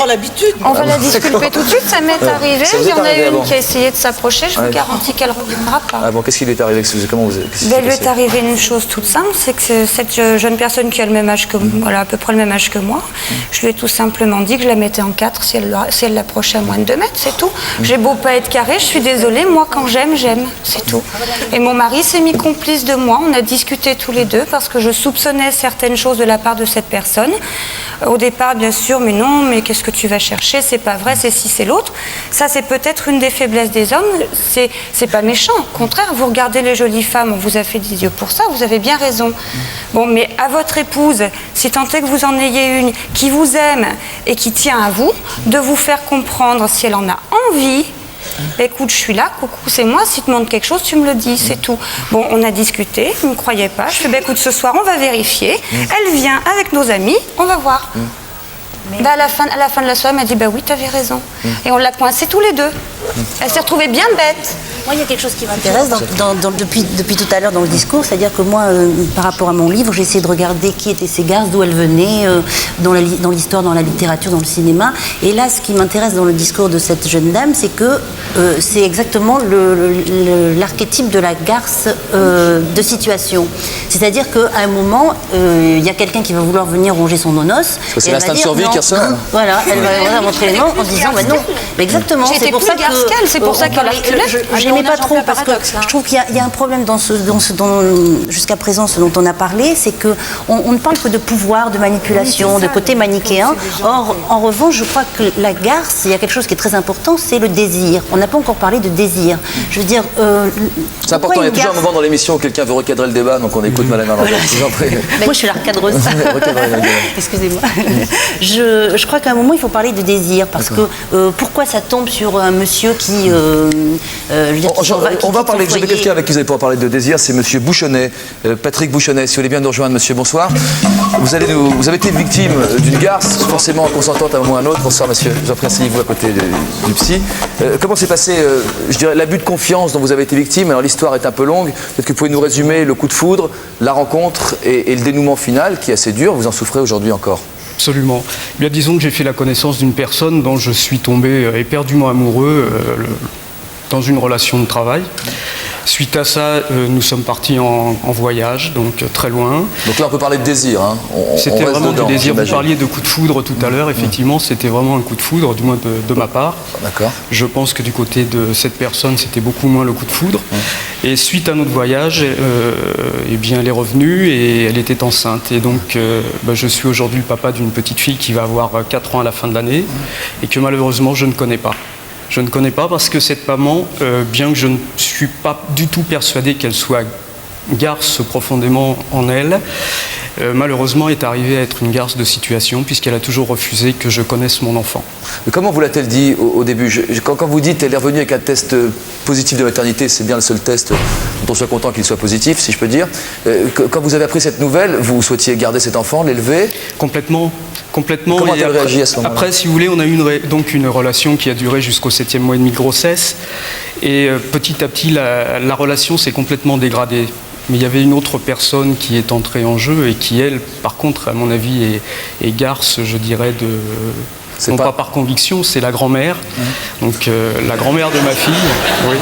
on va la disculper tout de suite, ça m'est arrivé. Il y en a une qui a essayé de s'approcher, je vous garantis qu'elle ne reviendra pas. Ah bon, qu'est-ce qui lui est arrivé? Comment vous lui est arrivé une chose toute simple, c'est que cette jeune personne qui a le même âge que voilà, à peu près le même âge que moi, je lui ai tout simplement dit que je la mettais en 4 si elle l'approchait à moins de 2 mètres, c'est tout. J'ai beau pas être carré, je suis désolée, moi quand j'aime, c'est tout. Et mon mari s'est mis complice de moi, on a discuté tous les deux parce que je soupçonnais certaines choses de la part de cette personne. Au départ, bien sûr, mais non, mais qu'est-ce que tu vas chercher? C'est pas vrai, c'est ci, c'est l'autre. Ça, c'est peut-être une des faiblesses des hommes. C'est pas méchant. Au contraire, vous regardez les jolies femmes, on vous a fait des yeux pour ça, vous avez bien raison. Bon, mais à votre épouse, si tant est que vous en ayez une qui vous aime et qui tient à vous, de vous faire comprendre si elle en a envie. Écoute, je suis là, coucou, c'est moi, si tu demandes quelque chose, tu me le dis, c'est tout. Bon, on a discuté, il ne me croyait pas. Je fais, écoute, ce soir, on va vérifier. Elle vient avec nos amis, on va voir. À la fin de la soirée, elle m'a dit, oui, tu avais raison. Et on l'a coincée tous les deux. Elle s'est retrouvée bien bête. Moi, il y a quelque chose qui m'intéresse depuis tout à l'heure dans le discours, c'est-à-dire que moi, par rapport à mon livre, j'ai essayé de regarder qui étaient ces garces, d'où elles venaient, dans l'histoire, dans la littérature, dans le cinéma. Et là, ce qui m'intéresse dans le discours de cette jeune dame, c'est que c'est exactement l'archétype de la garce de situation. C'est-à-dire qu'à un moment, il y a quelqu'un qui va vouloir venir ronger son nonos. Parce que c'est l'instinct de survie qui ressort. Voilà, elle va montrer les noms en se disant, non. Mais exactement, c'est pour ça qu'elle, c'est pour ça qu'elle je n'aimais pas trop parce que je trouve qu'il y a un problème jusqu'à présent, ce dont on a parlé, c'est qu'on ne parle que de pouvoir, de manipulation, de côté manichéen. Or, en revanche, je crois que la garce, il y a quelque chose qui est très important, c'est le désir. On n'a pas encore parlé de désir. Je veux dire... c'est important, il y a toujours un moment dans l'émission où quelqu'un veut recadrer le débat, donc on écoute Madame Arnaud. Moi, je suis la recadreuse. Excusez-moi. Je crois qu'à un moment, il faut parler de désir, parce que pourquoi ça tombe sur un monsieur qui... on va parler, j'ai quelqu'un avec qui vous allez pouvoir parler de désir, c'est monsieur Bouchonnet, Patrick Bouchonnet. Si vous voulez bien nous rejoindre, monsieur, bonsoir. Vous avez été victime d'une garce, forcément consentante à un moment ou à un autre. Bonsoir, monsieur, je vous en prie, asseyez-vous à côté du psy. Comment s'est passé, je dirais, l'abus de confiance dont vous avez été victime? Alors l'histoire est un peu longue, peut-être que vous pouvez nous résumer le coup de foudre, la rencontre et le dénouement final qui est assez dur. Vous en souffrez aujourd'hui encore? Absolument. Bien, disons que j'ai fait la connaissance d'une personne dont je suis tombé éperdument amoureux dans une relation de travail. Suite à ça, nous sommes partis en voyage, donc très loin. Donc là, on peut parler de désir. Hein. C'était vraiment du désir. Vous parliez de coup de foudre tout à l'heure. Effectivement, c'était vraiment un coup de foudre, du moins de ma part. D'accord. Je pense que du côté de cette personne, c'était beaucoup moins le coup de foudre. Et suite à notre voyage, eh bien, elle est revenue et elle était enceinte. Et donc, je suis aujourd'hui le papa d'une petite fille qui va avoir 4 ans à la fin de l'année et que malheureusement, je ne connais pas. Je ne connais pas parce que cette maman, bien que je ne suis pas du tout persuadé qu'elle soit garce profondément en elle, malheureusement est arrivée à être une garce de situation puisqu'elle a toujours refusé que je connaisse mon enfant. Mais comment vous l'a-t-elle dit au début? Quand vous dites qu'elle est revenue avec un test positif de maternité, c'est bien le seul test dont on soit content qu'il soit positif, si je peux dire. Quand vous avez appris cette nouvelle, vous souhaitiez garder cet enfant, l'élever? Complètement. Comment a-t-elle réagi à ce moment-là? Après, si vous voulez, on a eu donc une relation qui a duré jusqu'au 7e mois et demi de grossesse. Et petit à petit, la relation s'est complètement dégradée. Mais il y avait une autre personne qui est entrée en jeu et qui, elle, par contre, à mon avis, est garce, je dirais, de... non pas par conviction, c'est la grand-mère. Donc la grand-mère de ma fille. Oui.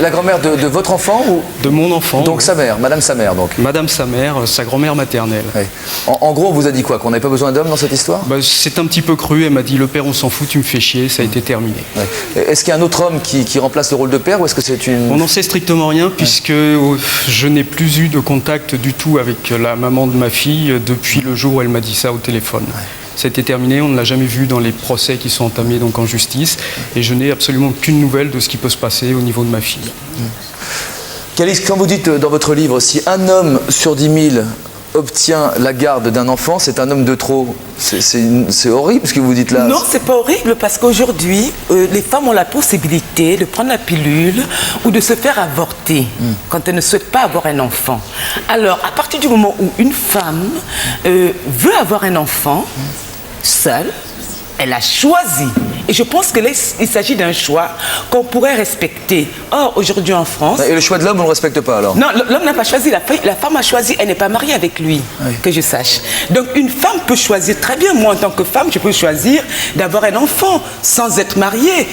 La grand-mère de votre enfant ou de mon enfant. Donc sa mère, Madame sa mère donc. Madame sa mère, sa grand-mère maternelle. Oui. En gros, on vous a dit quoi? Qu'on n'avait pas besoin d'hommes dans cette histoire? C'est un petit peu cru, elle m'a dit le père on s'en fout, tu me fais chier, ça a été terminé. Ouais. Est-ce qu'il y a un autre homme qui remplace le rôle de père ou est-ce que c'est une... On n'en sait strictement rien puisque je n'ai plus eu de contact du tout avec la maman de ma fille depuis le jour où elle m'a dit ça au téléphone. Ouais. Ça a été terminé, on ne l'a jamais vu dans les procès qui sont entamés donc en justice et je n'ai absolument aucune nouvelle de ce qui peut se passer au niveau de ma fille. Calixte, quand vous dites dans votre livre, si un homme sur 10 000 obtient la garde d'un enfant, c'est un homme de trop. C'est horrible ce que vous dites là. Non, c'est pas horrible parce qu'aujourd'hui, les femmes ont la possibilité de prendre la pilule ou de se faire avorter quand elles ne souhaitent pas avoir un enfant. Alors, à partir du moment où une femme veut avoir un enfant seule, elle a choisi. Et je pense qu'il s'agit d'un choix qu'on pourrait respecter. Or, aujourd'hui en France... Et le choix de l'homme, on ne le respecte pas alors? Non, l'homme n'a pas choisi, la femme a choisi, elle n'est pas mariée avec lui, que je sache. Donc une femme peut choisir, très bien, moi en tant que femme, je peux choisir d'avoir un enfant sans être mariée.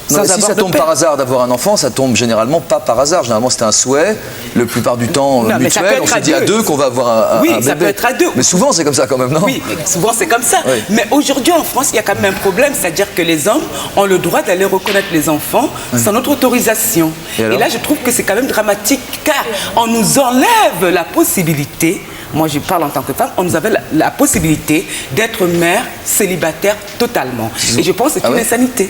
Non, si ça tombe par hasard d'avoir un enfant, ça tombe généralement pas par hasard. Généralement, c'est un souhait, la plupart du temps mutuel. On se dit à deux qu'on va avoir un bébé. Oui, ça peut être à deux. Mais souvent, c'est comme ça quand même, non? Oui, mais souvent, c'est comme ça. Oui. Mais aujourd'hui, en France, il y a quand même un problème, c'est-à-dire que les hommes ont le droit d'aller reconnaître les enfants sans notre autorisation. Et là, je trouve que c'est quand même dramatique, car on nous enlève la possibilité. Moi, je parle en tant que femme, on nous avait la possibilité d'être mère célibataire totalement. Et je pense que c'est une insanité.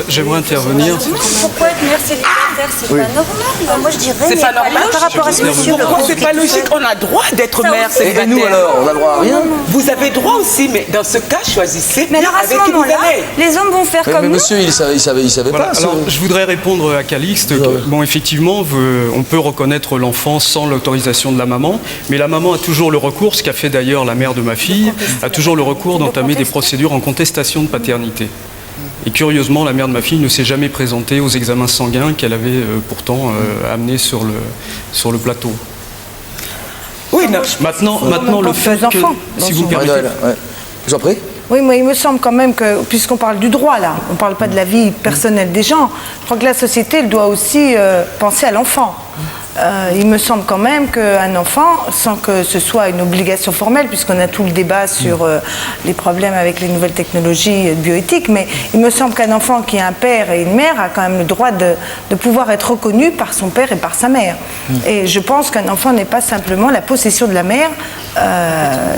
J'aimerais intervenir. Pourquoi être mère célibataire? C'est pas normal. Moi je dirais. C'est pas normal par rapport à ce monsieur. Pourquoi c'est pas logique? On a droit d'être mère célibataire. Et nous alors, on a droit à rien? Vous avez droit aussi, mais dans ce cas, choisissez. Mais alors à ce moment-là, les hommes vont faire comme mais nous. monsieur, il savait voilà, pas. Alors, je voudrais répondre à Calixte. Bon, effectivement, on peut reconnaître l'enfant sans l'autorisation de la maman, mais la maman a toujours le recours, ce qu'a fait d'ailleurs la mère de ma fille, a toujours le recours d'entamer des procédures en contestation de paternité. Et curieusement, la mère de ma fille ne s'est jamais présentée aux examens sanguins qu'elle avait pourtant amenés sur le plateau. Oui, non. Maintenant le fait que... Si vous me permettez... J'en prie. Oui, mais il me semble quand même que, puisqu'on parle du droit là, on ne parle pas de la vie personnelle des gens, je crois que la société elle doit aussi penser à l'enfant. Il me semble quand même qu'un enfant, sans que ce soit une obligation formelle, puisqu'on a tout le débat sur les problèmes avec les nouvelles technologies bioéthiques, mais il me semble qu'un enfant qui a un père et une mère a quand même le droit de pouvoir être reconnu par son père et par sa mère. Et je pense qu'un enfant n'est pas simplement la possession de la mère,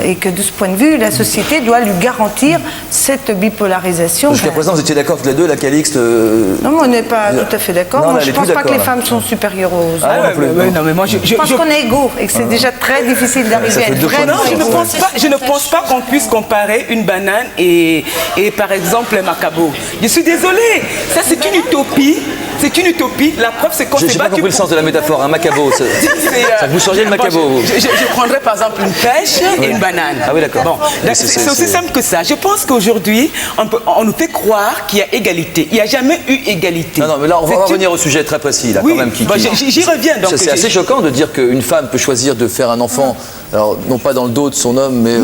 et que de ce point de vue, la société doit lui garantir cette bipolarisation. Jusqu'à présent, vous étiez d'accord tous les deux, la Calixte Non, mais on n'est pas tout à fait d'accord. Moi, je ne pense pas que les femmes sont supérieures aux hommes. Non, mais moi, je pense qu'on est égaux et que c'est déjà très difficile d'arriver à être vrai. Non, je ne pense pas qu'on puisse comparer une banane et par exemple un macabo. Je suis désolée, ça c'est une utopie. C'est une utopie. La preuve, c'est qu'on s'est battu. J'ai pas compris le sens de la métaphore, un macabo. Ça vous changez le macabo. Je prendrais par exemple une pêche et une banane. Ah oui, d'accord. Bon, c'est aussi simple que ça. Je pense qu'aujourd'hui, on nous fait croire qu'il y a égalité. Il n'y a jamais eu égalité. Non, mais là, on va revenir au sujet très précis, là, oui, quand même. J'y reviens. C'est assez choquant de dire qu'une femme peut choisir de faire un enfant, alors non pas dans le dos de son homme, mais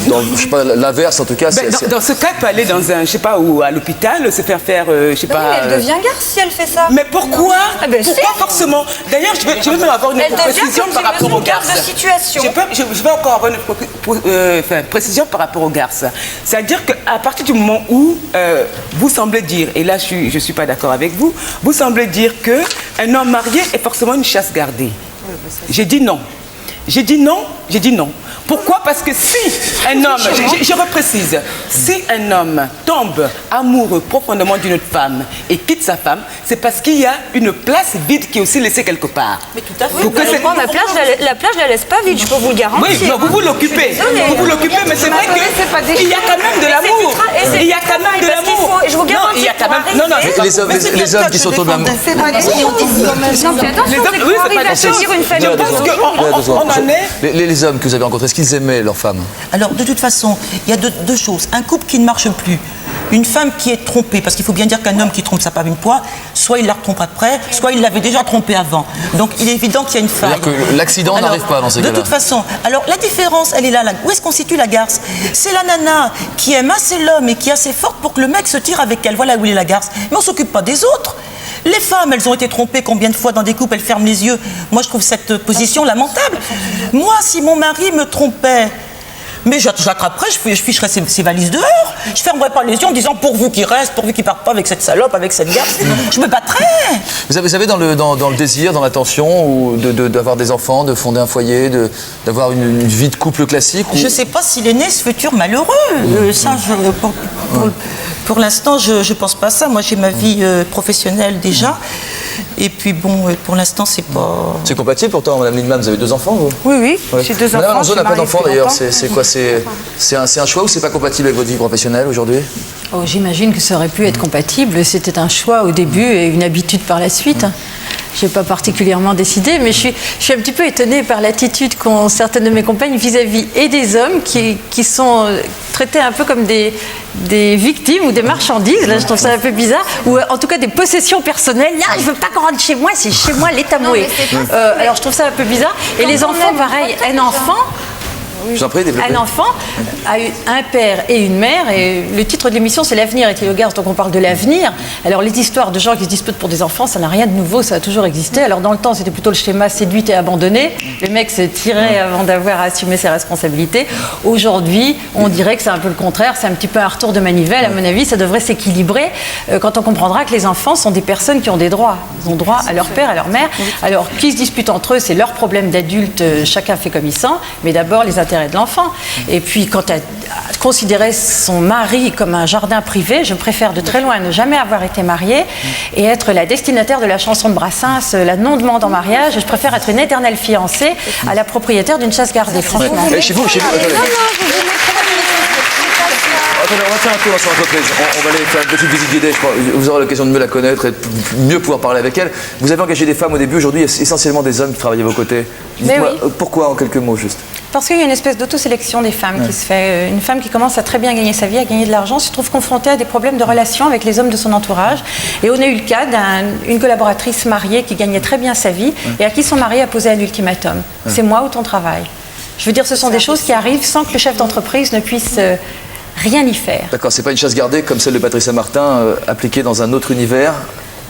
dans, je sais pas, l'inverse en tout cas. Dans ce cas, elle peut aller dans un, je sais pas, ou à l'hôpital, se faire faire, je sais pas. Mais elle devient garce si elle fait ça. Mais pourquoi? Pourquoi forcément? D'ailleurs, je vais même avoir une précision par rapport aux garces. Je vais encore avoir une précision par rapport aux garces. C'est-à-dire qu'à partir du moment où vous semblez dire, et là je suis pas d'accord avec vous, vous semblez dire qu'un homme marié est forcément une chasse gardée. J'ai dit non. J'ai dit non, j'ai dit non. Pourquoi? Parce que si un homme, je reprécise, si un homme tombe amoureux profondément d'une autre femme et quitte sa femme, c'est parce qu'il y a une place vide qui est aussi laissée quelque part. Mais tout à fait. La plage, je la laisse pas vide, je peux vous le garantir. Oui, mais vous l'occupez. Vous vous l'occupez, mais c'est vrai qu'il y a quand même de l'amour. Il y a quand même de l'amour. Je vous garantis. Les hommes qui sont tombés amoureux. C'est vrai. Non, puis attention, pour arriver à choisir une famille. Les hommes que vous avez rencontrés, est-ce qu'ils aimaient leur femme? Alors, de toute façon, il y a deux choses. Un couple qui ne marche plus, une femme qui est trompée, parce qu'il faut bien dire qu'un homme qui trompe sa femme une fois, soit il la retrompe après, soit il l'avait déjà trompée avant. Donc il est évident qu'il y a une faille. C'est-à-dire que l'accident n'arrive pas dans ces cas-là. De toute façon, alors la différence, elle est là. Où est-ce qu'on situe la garce? C'est la nana qui aime assez l'homme et qui est assez forte pour que le mec se tire avec elle. Voilà où est la garce. Mais on ne s'occupe pas des autres. Les femmes, elles ont été trompées combien de fois dans des couples, elles ferment les yeux. Moi, je trouve cette position lamentable. Moi, si mon mari me trompait, mais j'attraperais, je ficherais ses valises dehors. Je fermerais pas les yeux en disant pourvu qu'il reste, pourvu qu'il parte pas avec cette salope, avec cette garce. Je me battrais. Vous avez dans le désir, dans l'intention d'avoir des enfants, de fonder un foyer, d'avoir une vie de couple classique ou... Je sais pas s'il est né ce futur malheureux. Ça, pour l'instant, je pense pas à ça. Moi, j'ai ma vie professionnelle déjà. Et puis bon, pour l'instant, c'est pas... C'est compatible pourtant, Madame Lindemann, vous avez 2 enfants, vous? Oui, j'ai 2 enfants. Madame Alonso n'a pas d'enfants d'ailleurs, c'est quoi? C'est un choix ou c'est pas compatible avec votre vie professionnelle aujourd'hui? Oh, j'imagine que ça aurait pu être compatible. C'était un choix au début et une habitude par la suite. Je n'ai pas particulièrement décidé, mais je suis un petit peu étonnée par l'attitude qu'ont certaines de mes compagnes vis-à-vis et des hommes qui sont traités un peu comme des victimes ou des marchandises. Là, je trouve ça un peu bizarre. Ou en tout cas des possessions personnelles. Là, je ne veux pas qu'on rentre chez moi, c'est chez moi l'état moué. Alors je trouve ça un peu bizarre. Et les enfants, pareil, un enfant... Un enfant a eu un père et une mère, et le titre de l'émission c'est L'avenir est-il au Gars, donc on parle de l'avenir. Alors les histoires de gens qui se disputent pour des enfants, ça n'a rien de nouveau, ça a toujours existé. Alors dans le temps c'était plutôt le schéma séduite et abandonné, le mec se tirait avant d'avoir à assumer ses responsabilités. Aujourd'hui on dirait que c'est un peu le contraire, c'est un petit peu un retour de manivelle. À mon avis ça devrait s'équilibrer quand on comprendra que les enfants sont des personnes qui ont des droits. Ils ont droit à leur père, à leur mère. Alors qui se disputent entre eux, c'est leur problème d'adultes, chacun fait comme il sent, mais d'abord les intérêts de l'enfant. Et puis quand elle considérait son mari comme un jardin privé, je préfère de très loin ne jamais avoir été mariée et être la destinataire de la chanson de Brassens, la non-demande en mariage. Je préfère être une éternelle fiancée à la propriétaire d'une chasse gardée, franchement. Chez vous, attendez, on va faire un tour dans son entreprise. On va aller faire une petite visite guidée. Je crois. Vous aurez l'occasion de mieux la connaître et de mieux pouvoir parler avec elle. Vous avez engagé des femmes au début. Aujourd'hui, il y a essentiellement des hommes qui travaillent à vos côtés. Dites-moi, pourquoi en quelques mots juste? Parce qu'il y a une espèce d'autosélection des femmes qui se fait. Une femme qui commence à très bien gagner sa vie, à gagner de l'argent, se trouve confrontée à des problèmes de relations avec les hommes de son entourage. Et on a eu le cas d'une collaboratrice mariée qui gagnait très bien sa vie et à qui son mari a posé un ultimatum. C'est moi ou ton travail. Je veux dire, ce sont des choses qui arrivent sans que le chef d'entreprise ne puisse rien y faire. D'accord, c'est pas une chasse gardée comme celle de Patricia Martin, appliquée dans un autre univers,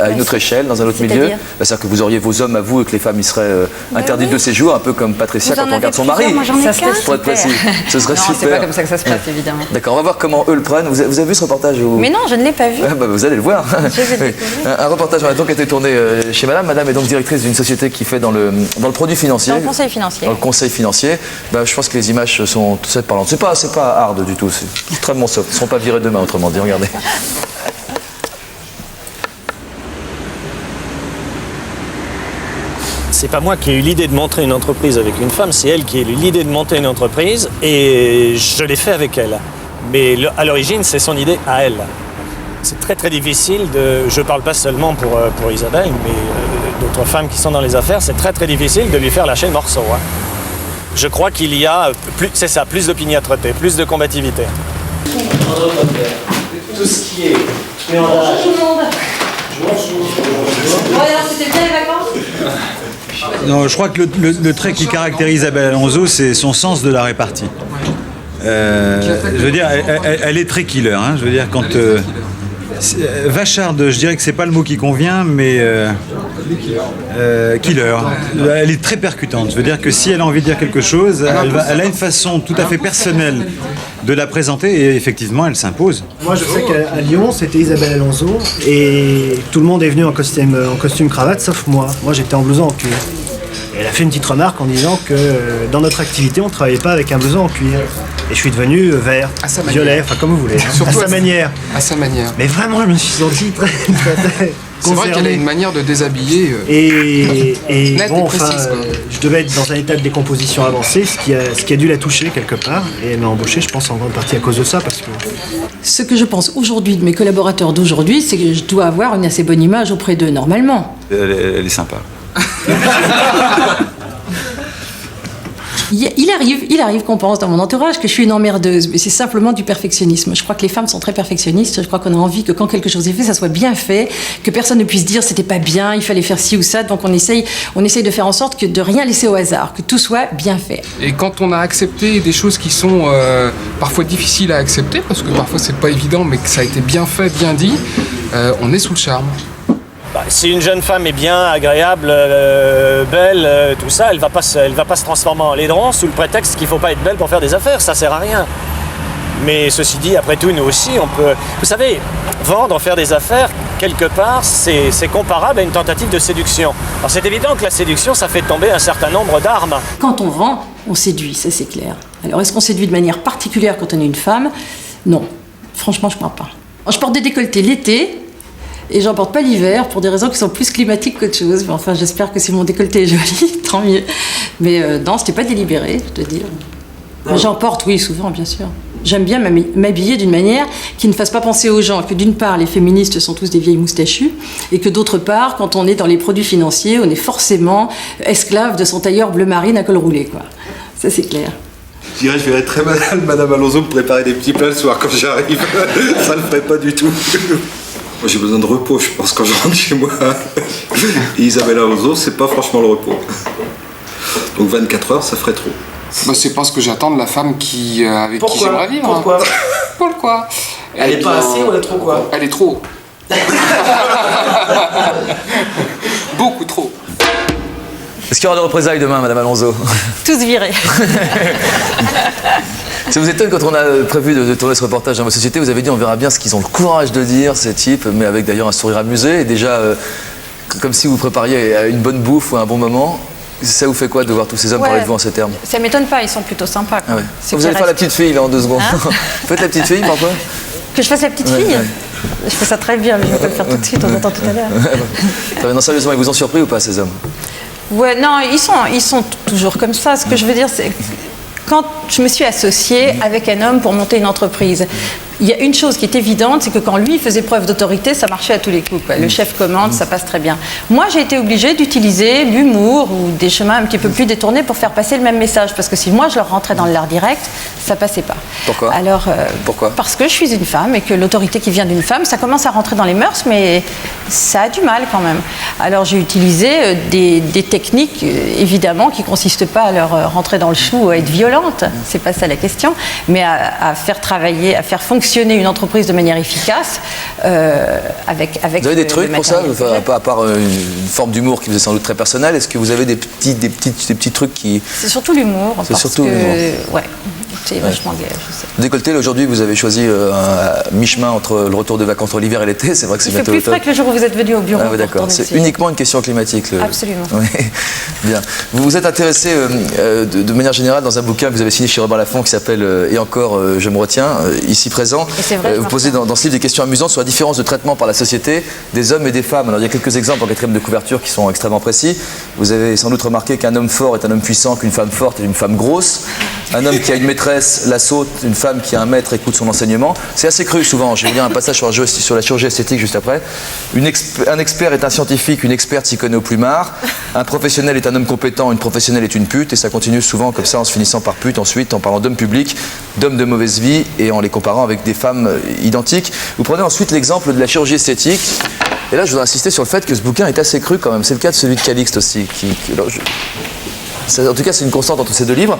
à une autre échelle, dans un autre milieu. C'est-à-dire que vous auriez vos hommes à vous et que les femmes y seraient interdites de séjour, un peu comme Patricia quand on regarde son mari. Pour être précis. Ce serait super. C'est pas comme ça que ça se passe, évidemment. D'accord, on va voir comment eux le prennent. Vous avez vu ce reportage Mais non, je ne l'ai pas vu. Vous allez le voir. Un reportage a donc été tourné chez Madame. Madame est donc directrice d'une société qui fait dans le produit financier. Dans le conseil financier. Dans le conseil financier. Je pense que les images sont tout ça parlantes. C'est pas hard du tout. C'est extrêmement soft. Ils ne seront pas virés demain, autrement dit. Regardez. C'est pas moi qui ai eu l'idée de monter une entreprise avec une femme, c'est elle qui a eu l'idée de monter une entreprise et je l'ai fait avec elle. Mais à l'origine, c'est son idée à elle. C'est très très difficile je parle pas seulement pour Isabelle, mais d'autres femmes qui sont dans les affaires, c'est très très difficile de lui faire lâcher le morceau. Je crois qu'il y a plus d'opiniâtreté, plus de combativité. Tout ce qui est Bonjour tout le monde. Bon, alors c'était bien les vacances? Non, je crois que le trait qui caractérise Isabelle Alonso, c'est son sens de la répartie. Je veux dire, elle est très killer. Je veux dire, quand vacharde, je dirais que c'est pas le mot qui convient, mais killer. Elle est très percutante. Je veux dire que si elle a envie de dire quelque chose, elle a une façon tout à fait personnelle de la présenter et effectivement, elle s'impose. Moi, je sais qu'à Lyon, c'était Isabelle Alonso et tout le monde est venu en costume cravate, sauf moi. Moi, j'étais en blouson en cuir. Et elle a fait une petite remarque en disant que dans notre activité, on ne travaillait pas avec un blouson en cuir. Et je suis devenu vert, violet, enfin comme vous voulez. Surtout à sa manière. À sa manière. Mais vraiment, je me suis senti très c'est vrai qu'elle a une manière de déshabiller et nette bon, et précise. Je devais être dans un état de décomposition avancé, ce qui a dû la toucher quelque part. Et elle m'a embauché, je pense, en grande partie à cause de ça. Parce que... Ce que je pense aujourd'hui de mes collaborateurs d'aujourd'hui, c'est que je dois avoir une assez bonne image auprès d'eux, normalement. Elle est sympa. Il arrive qu'on pense dans mon entourage que je suis une emmerdeuse, mais c'est simplement du perfectionnisme. Je crois que les femmes sont très perfectionnistes. Je crois qu'on a envie que quand quelque chose est fait, ça soit bien fait, que personne ne puisse dire c'était pas bien, il fallait faire ci ou ça. Donc on essaye de faire en sorte de rien laisser au hasard, que tout soit bien fait. Et quand on a accepté des choses qui sont parfois difficiles à accepter, parce que parfois c'est pas évident, mais que ça a été bien fait, bien dit, on est sous le charme. Si une jeune femme est bien, agréable, belle, tout ça, elle va pas se transformer en laidron sous le prétexte qu'il faut pas être belle pour faire des affaires, ça sert à rien. Mais ceci dit, après tout, nous aussi, on peut... Vous savez, vendre, faire des affaires, quelque part, c'est comparable à une tentative de séduction. Alors c'est évident que la séduction, ça fait tomber un certain nombre d'armes. Quand on vend, on séduit, ça c'est clair. Alors est-ce qu'on séduit de manière particulière quand on est une femme? Non, franchement, je crois pas. Je porte des décolletés l'été, et j'en porte pas l'hiver pour des raisons qui sont plus climatiques qu'autre chose. Mais enfin, j'espère que si mon décolleté est joli, tant mieux. Mais non, c'était pas délibéré, je te dis. J'en porte, oui, souvent, bien sûr. J'aime bien m'habiller d'une manière qui ne fasse pas penser aux gens que d'une part, les féministes sont tous des vieilles moustachues, et que d'autre part, quand on est dans les produits financiers, on est forcément esclave de son tailleur bleu marine à col roulé, quoi. Ça, c'est clair. Je dirais, je verrais très mal Madame Alonso me préparer des petits plats le soir quand j'arrive. Ça ne le ferait pas du tout. Moi, j'ai besoin de repos, je pense, quand je rentre chez moi. Et Isabelle Alonso, c'est pas franchement le repos. Donc 24 heures, ça ferait trop. Bah, c'est pas ce que j'attends de la femme avec qui j'aimerais vivre. Pourquoi Pourquoi? Elle est pas assez ou elle est trop quoi? Elle est trop. Beaucoup trop. Est-ce qu'il y aura des représailles demain, Madame Alonso? Tous virés. Ça vous étonne quand on a prévu de tourner ce reportage dans vos sociétés, vous avez dit on verra bien ce qu'ils ont le courage de dire, ces types, mais avec d'ailleurs un sourire amusé, et déjà comme si vous prépariez à une bonne bouffe ou à un bon moment. Ça vous fait quoi de voir tous ces hommes parler de vous en ces termes? Ça m'étonne pas, ils sont plutôt sympas. Ah ouais. Vous allez faire la petite fille là en 2 secondes. Faites la petite fille parfois. Que je fasse la petite fille? Je fais ça très bien, mais je vais pas le faire tout de suite, on attend tout à l'heure. Non, sérieusement, ils vous ont surpris ou pas ces hommes? Ouais, non, ils sont toujours comme ça. Ce que je veux dire, c'est quand je me suis associée avec un homme pour monter une entreprise, il y a une chose qui est évidente, c'est que quand lui faisait preuve d'autorité, ça marchait à tous les coups, quoi. Le chef commande, ça passe très bien. Moi, j'ai été obligée d'utiliser l'humour ou des chemins un petit peu plus détournés pour faire passer le même message. Parce que si moi, je leur rentrais dans l'art direct, ça passait pas. Pourquoi? Alors, pourquoi? Parce que je suis une femme et que l'autorité qui vient d'une femme, ça commence à rentrer dans les mœurs, mais ça a du mal quand même. Alors, j'ai utilisé des techniques, évidemment, qui consistent pas à leur rentrer dans le chou ou à être violente. C'est pas ça la question. Mais à faire travailler, à faire fonctionner une entreprise de manière efficace avec vous avez des trucs pour ça, à part une forme d'humour qui vous est sans doute très personnelle, est-ce que vous avez des petits trucs qui... C'est surtout l'humour. C'est surtout l'humour. Ouais, c'est vachement gai, je sais. Décolleté, aujourd'hui vous avez choisi un mi-chemin entre le retour de vacances entre l'hiver et l'été, c'est vrai que c'est bientôt Il fait plus frais que le jour où vous êtes venu au bureau. Ah oui, d'accord, c'est uniquement une question climatique. Absolument. Oui. Bien. Vous vous êtes intéressé de manière générale dans un bouquin que vous avez signé chez Robert Laffont qui s'appelle Et encore, je me retiens, ici présent. Vous posez dans ce livre des questions amusantes sur la différence de traitement par la société des hommes et des femmes. Alors il y a quelques exemples en 4e de couverture qui sont extrêmement précis. Vous avez sans doute remarqué qu'un homme fort est un homme puissant, qu'une femme forte est une femme grosse. Un homme qui a une maîtresse la saute, une femme qui a un maître écoute son enseignement. C'est assez cru souvent. Je vais vous lire un passage sur la chirurgie esthétique juste après. Un expert est un scientifique, une experte s'y connaît au plumard. Un professionnel est un homme compétent, une professionnelle est une pute. Et ça continue souvent comme ça en se finissant par pute. Ensuite en parlant d'hommes publics, d'hommes de mauvaise vie et en les comparant avec des femmes identiques. Vous prenez ensuite l'exemple de la chirurgie esthétique. Et là je voudrais insister sur le fait que ce bouquin est assez cru quand même. C'est le cas de celui de Calixte aussi. En tout cas, c'est une constante entre ces 2 livres.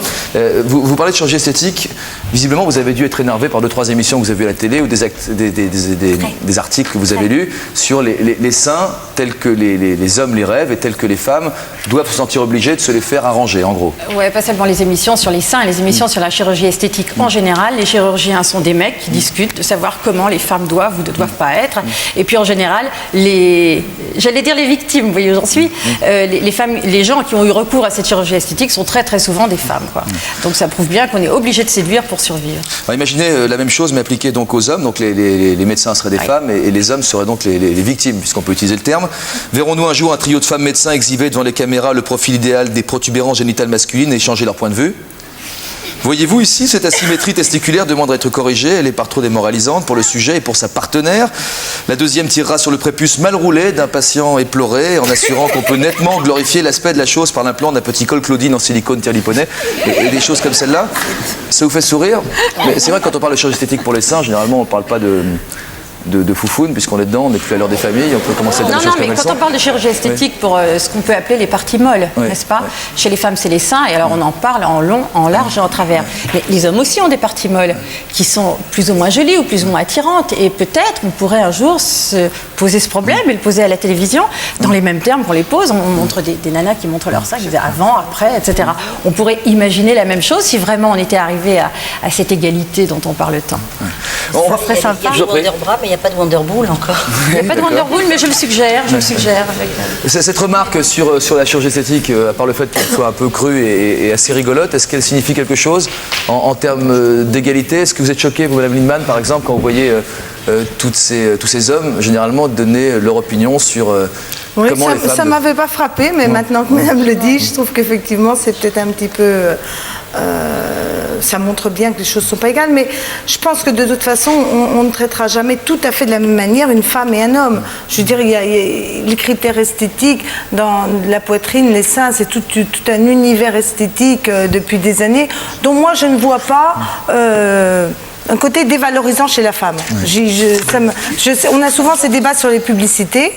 Vous parlez de chirurgie esthétique. Visiblement, vous avez dû être énervé par 2-3 émissions que vous avez vues à la télé ou des articles que vous avez lus sur les seins tels que les hommes les rêvent et tels que les femmes doivent se sentir obligées de se les faire arranger, en gros. Ouais, pas seulement les émissions sur les seins, les émissions sur la chirurgie esthétique en général. Les chirurgiens sont des mecs qui discutent de savoir comment les femmes doivent ou ne doivent pas être. Et puis en général, j'allais dire les victimes, vous voyez où j'en suis, les gens qui ont eu recours à cette chirurgie esthétique sont très très souvent des femmes, quoi. Donc ça prouve bien qu'on est obligé de séduire pour survivre. Alors, imaginez la même chose mais appliquée donc aux hommes, donc les médecins seraient des femmes et les hommes seraient donc les victimes, puisqu'on peut utiliser le terme. Verrons-nous un jour un trio de femmes médecins exhiber devant les caméras le profil idéal des protubérances génitales masculines et échanger leur point de vue? Voyez-vous ici, cette asymétrie testiculaire demande à être corrigée. Elle est par trop démoralisante pour le sujet et pour sa partenaire. La deuxième tirera sur le prépuce mal roulé d'un patient éploré en assurant qu'on peut nettement glorifier l'aspect de la chose par l'implant d'un petit col Claudine en silicone tirliponné et des choses comme celle-là. Ça vous fait sourire? Mais c'est vrai que quand on parle de chirurgie esthétique pour les seins, généralement on ne parle pas de foufoune, puisqu'on est dedans, on n'est plus à l'heure des familles, on peut commencer à dire des choses comme elles sont. Quand on parle de chirurgie esthétique pour ce qu'on peut appeler les parties molles, n'est-ce pas? Chez les femmes, c'est les seins, et alors on en parle en long, en large et en travers. Mais les hommes aussi ont des parties molles qui sont plus ou moins jolies ou plus ou moins attirantes, et peut-être on pourrait un jour se poser ce problème et le poser à la télévision dans les mêmes termes qu'on les pose. On montre des nanas qui montrent leur sein, qui disent avant, après, etc. On pourrait imaginer la même chose si vraiment on était arrivé à cette égalité dont on parle tant. Ça serait sympa. Il y a Wonderbra, mais il n'y a pas de Wonderbull encore. Il n'y a pas de Wonderbull, mais je le suggère. Cette remarque sur la chirurgie esthétique, à part le fait qu'elle soit un peu crue et assez rigolote, est-ce qu'elle signifie quelque chose en termes d'égalité? Est-ce que vous êtes choqué, vous, Madame Lindemann, par exemple, quand vous voyez tous ces hommes, généralement, donner leur opinion sur oui, comment les femmes... Ça ne m'avait pas frappé, mais maintenant que Madame le dit, je trouve qu'effectivement, c'est peut-être un petit peu... ça montre bien que les choses ne sont pas égales, mais je pense que de toute façon, on ne traitera jamais tout à fait de la même manière une femme et un homme. Je veux dire, il y a les critères esthétiques dans la poitrine, les seins, c'est tout un univers esthétique depuis des années, dont moi je ne vois pas un côté dévalorisant chez la femme. On a souvent ces débats sur les publicités.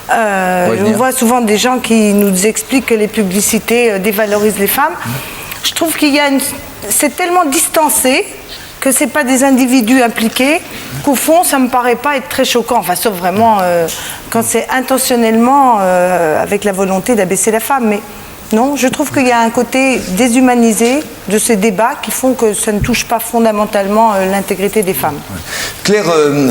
On voit souvent des gens qui nous expliquent que les publicités dévalorisent les femmes. Je trouve qu'il y a c'est tellement distancé que c'est pas des individus impliqués qu'au fond ça me paraît pas être très choquant, enfin sauf vraiment quand c'est intentionnellement avec la volonté d'abaisser la femme, mais non, je trouve qu'il y a un côté déshumanisé de ces débats qui font que ça ne touche pas fondamentalement l'intégrité des femmes.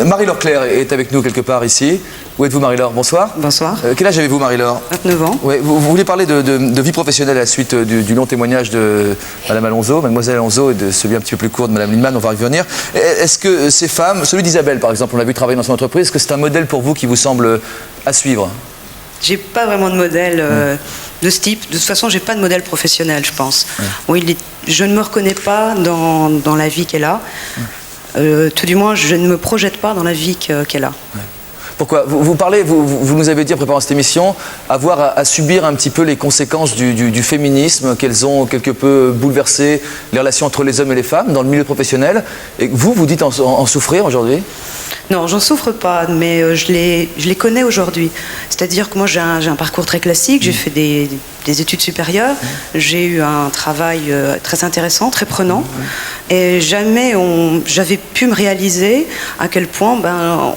Marie-Laure Claire est avec nous quelque part ici. Où êtes-vous, Marie-Laure? Bonsoir. Bonsoir. Quel âge avez-vous, Marie-Laure? 29 ans. Ouais, vous voulez parler de vie professionnelle à la suite du long témoignage de Madame Alonso, Mademoiselle Alonso, et de celui un petit peu plus court de Madame Lindemann, on va y revenir. Est-ce que ces femmes, celui d'Isabelle par exemple, on l'a vu travailler dans son entreprise, est-ce que c'est un modèle pour vous qui vous semble à suivre? J'ai pas vraiment de modèle de ce type. De toute façon, j'ai pas de modèle professionnel, je pense. Oui, je ne me reconnais pas dans la vie qu'elle a. Tout du moins, je ne me projette pas dans la vie qu'elle a. Pourquoi? Vous nous avez dit en préparant cette émission, avoir à subir un petit peu les conséquences du féminisme, qu'elles ont quelque peu bouleversé les relations entre les hommes et les femmes dans le milieu professionnel. Et vous dites en souffrir aujourd'hui? Non, j'en souffre pas, mais je les connais aujourd'hui. C'est-à-dire que moi, j'ai un parcours très classique, j'ai fait des études supérieures, j'ai eu un travail très intéressant, très prenant, et jamais j'avais pu me réaliser à quel point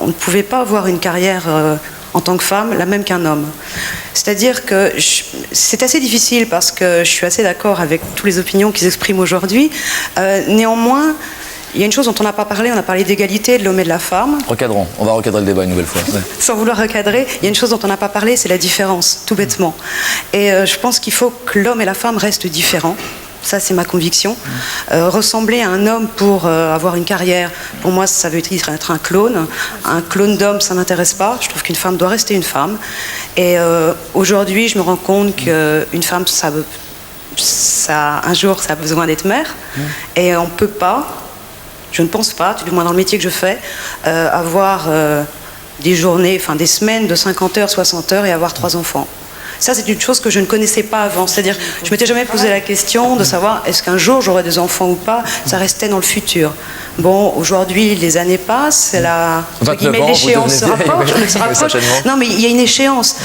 on ne pouvait pas avoir une carrière en tant que femme la même qu'un homme. C'est-à-dire que c'est assez difficile parce que je suis assez d'accord avec toutes les opinions qui s'expriment aujourd'hui. Néanmoins, il y a une chose dont on n'a pas parlé, on a parlé d'égalité de l'homme et de la femme. Recadrons, on va recadrer le débat une nouvelle fois. Ouais. Sans vouloir recadrer, il y a une chose dont on n'a pas parlé, c'est la différence, tout bêtement. Et je pense qu'il faut que l'homme et la femme restent différents. Ça, c'est ma conviction. Ressembler à un homme pour avoir une carrière, pour moi, ça veut dire être un clone. Un clone d'homme, ça ne m'intéresse pas. Je trouve qu'une femme doit rester une femme. Et aujourd'hui, je me rends compte qu'une femme, un jour, ça a besoin d'être mère. Et on ne peut pas... Je ne pense pas, du moins dans le métier que je fais, avoir des journées, enfin des semaines de 50 heures, 60 heures et avoir 3 enfants. Ça, c'est une chose que je ne connaissais pas avant. C'est-à-dire, je ne m'étais jamais posé la question de savoir est-ce qu'un jour j'aurai des enfants ou pas. Ça restait dans le futur. Bon, aujourd'hui, les années passent, l'échéance se rapproche. Non, mais il y a une échéance,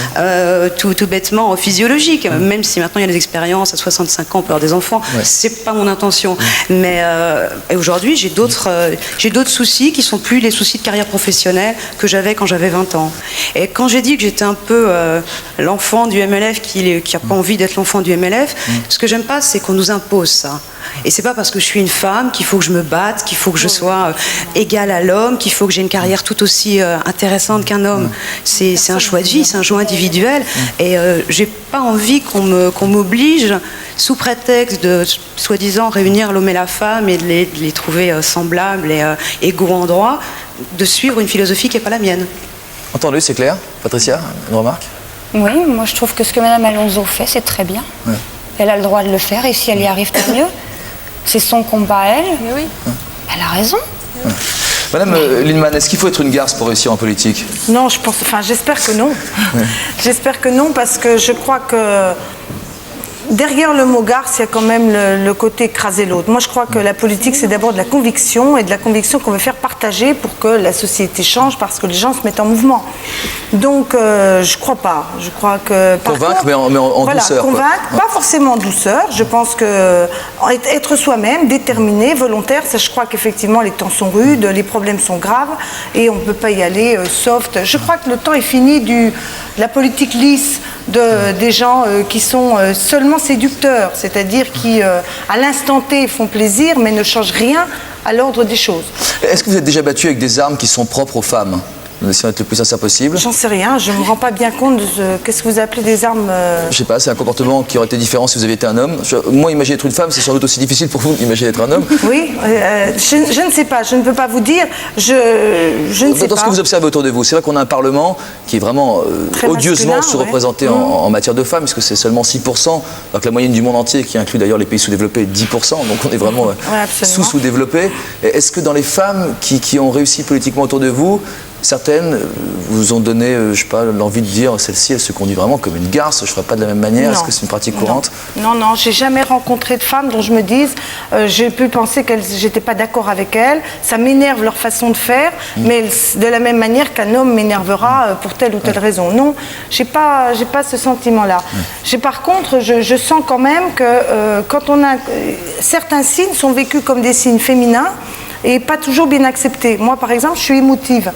tout bêtement physiologique. Même si maintenant il y a des expériences à 65 ans, on peut avoir des enfants. C'est pas mon intention. Mais aujourd'hui, j'ai d'autres soucis qui sont plus les soucis de carrière professionnelle que j'avais quand j'avais 20 ans. Et quand j'ai dit que j'étais un peu l'enfant du MLF qui n'a pas envie d'être l'enfant du MLF, ce que j'aime pas, c'est qu'on nous impose ça. Et c'est pas parce que je suis une femme qu'il faut que je me batte, qu'il faut que je sois égale à l'homme, qu'il faut que j'ai une carrière tout aussi intéressante qu'un homme. C'est un choix de vie, c'est un choix individuel. Et j'ai pas envie qu'on m'oblige, sous prétexte de soi-disant réunir l'homme et la femme et de les trouver semblables et égaux en droit, de suivre une philosophie qui n'est pas la mienne. Entendu, c'est clair. Patricia, une remarque? Oui, moi je trouve que ce que Mme Alonso fait, c'est très bien. Ouais. Elle a le droit de le faire et si elle y arrive, tant mieux. c'est son combat à elle. Mais oui. Elle a raison. Madame Lienemann, est-ce qu'il faut être une garce pour réussir en politique? Non, j'espère que non. J'espère que non, parce que je crois que derrière le mot garce, il y a quand même le côté écraser l'autre. Moi, je crois que la politique, c'est d'abord de la conviction, et de la conviction qu'on veut faire partager pour que la société change, parce que les gens se mettent en mouvement. Donc, je crois pas. Je crois que... Convaincre, mais en douceur. Convaincre, pas forcément en douceur. Je pense que être soi-même, déterminé, volontaire, ça, je crois qu'effectivement, les temps sont rudes, les problèmes sont graves, et on ne peut pas y aller soft. Je crois que le temps est fini de la politique lisse, des gens qui sont seulement séducteurs, c'est-à-dire qui, à l'instant T, font plaisir, mais ne changent rien à l'ordre des choses. Est-ce que vous êtes déjà battu avec des armes qui sont propres aux femmes? Nous essayons d'être le plus sincère possible. J'en sais rien, je ne me rends pas bien compte de qu'est-ce que vous appelez des armes. Je sais pas, c'est un comportement qui aurait été différent si vous aviez été un homme. Moi, imaginer être une femme, c'est sans doute aussi difficile pour vous qu'imaginer être un homme. Oui, je ne sais pas, je ne peux pas vous dire. Je ne sais pas. Dans ce que vous observez autour de vous, c'est vrai qu'on a un Parlement qui est vraiment odieusement sous-représenté en matière de femmes, puisque c'est seulement 6%, alors que la moyenne du monde entier, qui inclut d'ailleurs les pays sous-développés, est 10%, donc on est vraiment sous-développé. Est-ce que dans les femmes qui ont réussi politiquement autour de vous, certaines vous ont donné, je sais pas, l'envie de dire, celle-ci, elle se conduit vraiment comme une garce, je ne ferai pas de la même manière? Est-ce que c'est une pratique courante? Non, j'ai jamais rencontré de femmes dont je me dise, j'ai pu penser que j'étais pas d'accord avec elles, ça m'énerve leur façon de faire, mais de la même manière qu'un homme m'énervera pour telle ou telle raison. Non, j'ai pas ce sentiment-là. Par contre, je sens quand même que quand on a... certains signes sont vécus comme des signes féminins, et pas toujours bien accepté. Moi, par exemple, je suis émotive.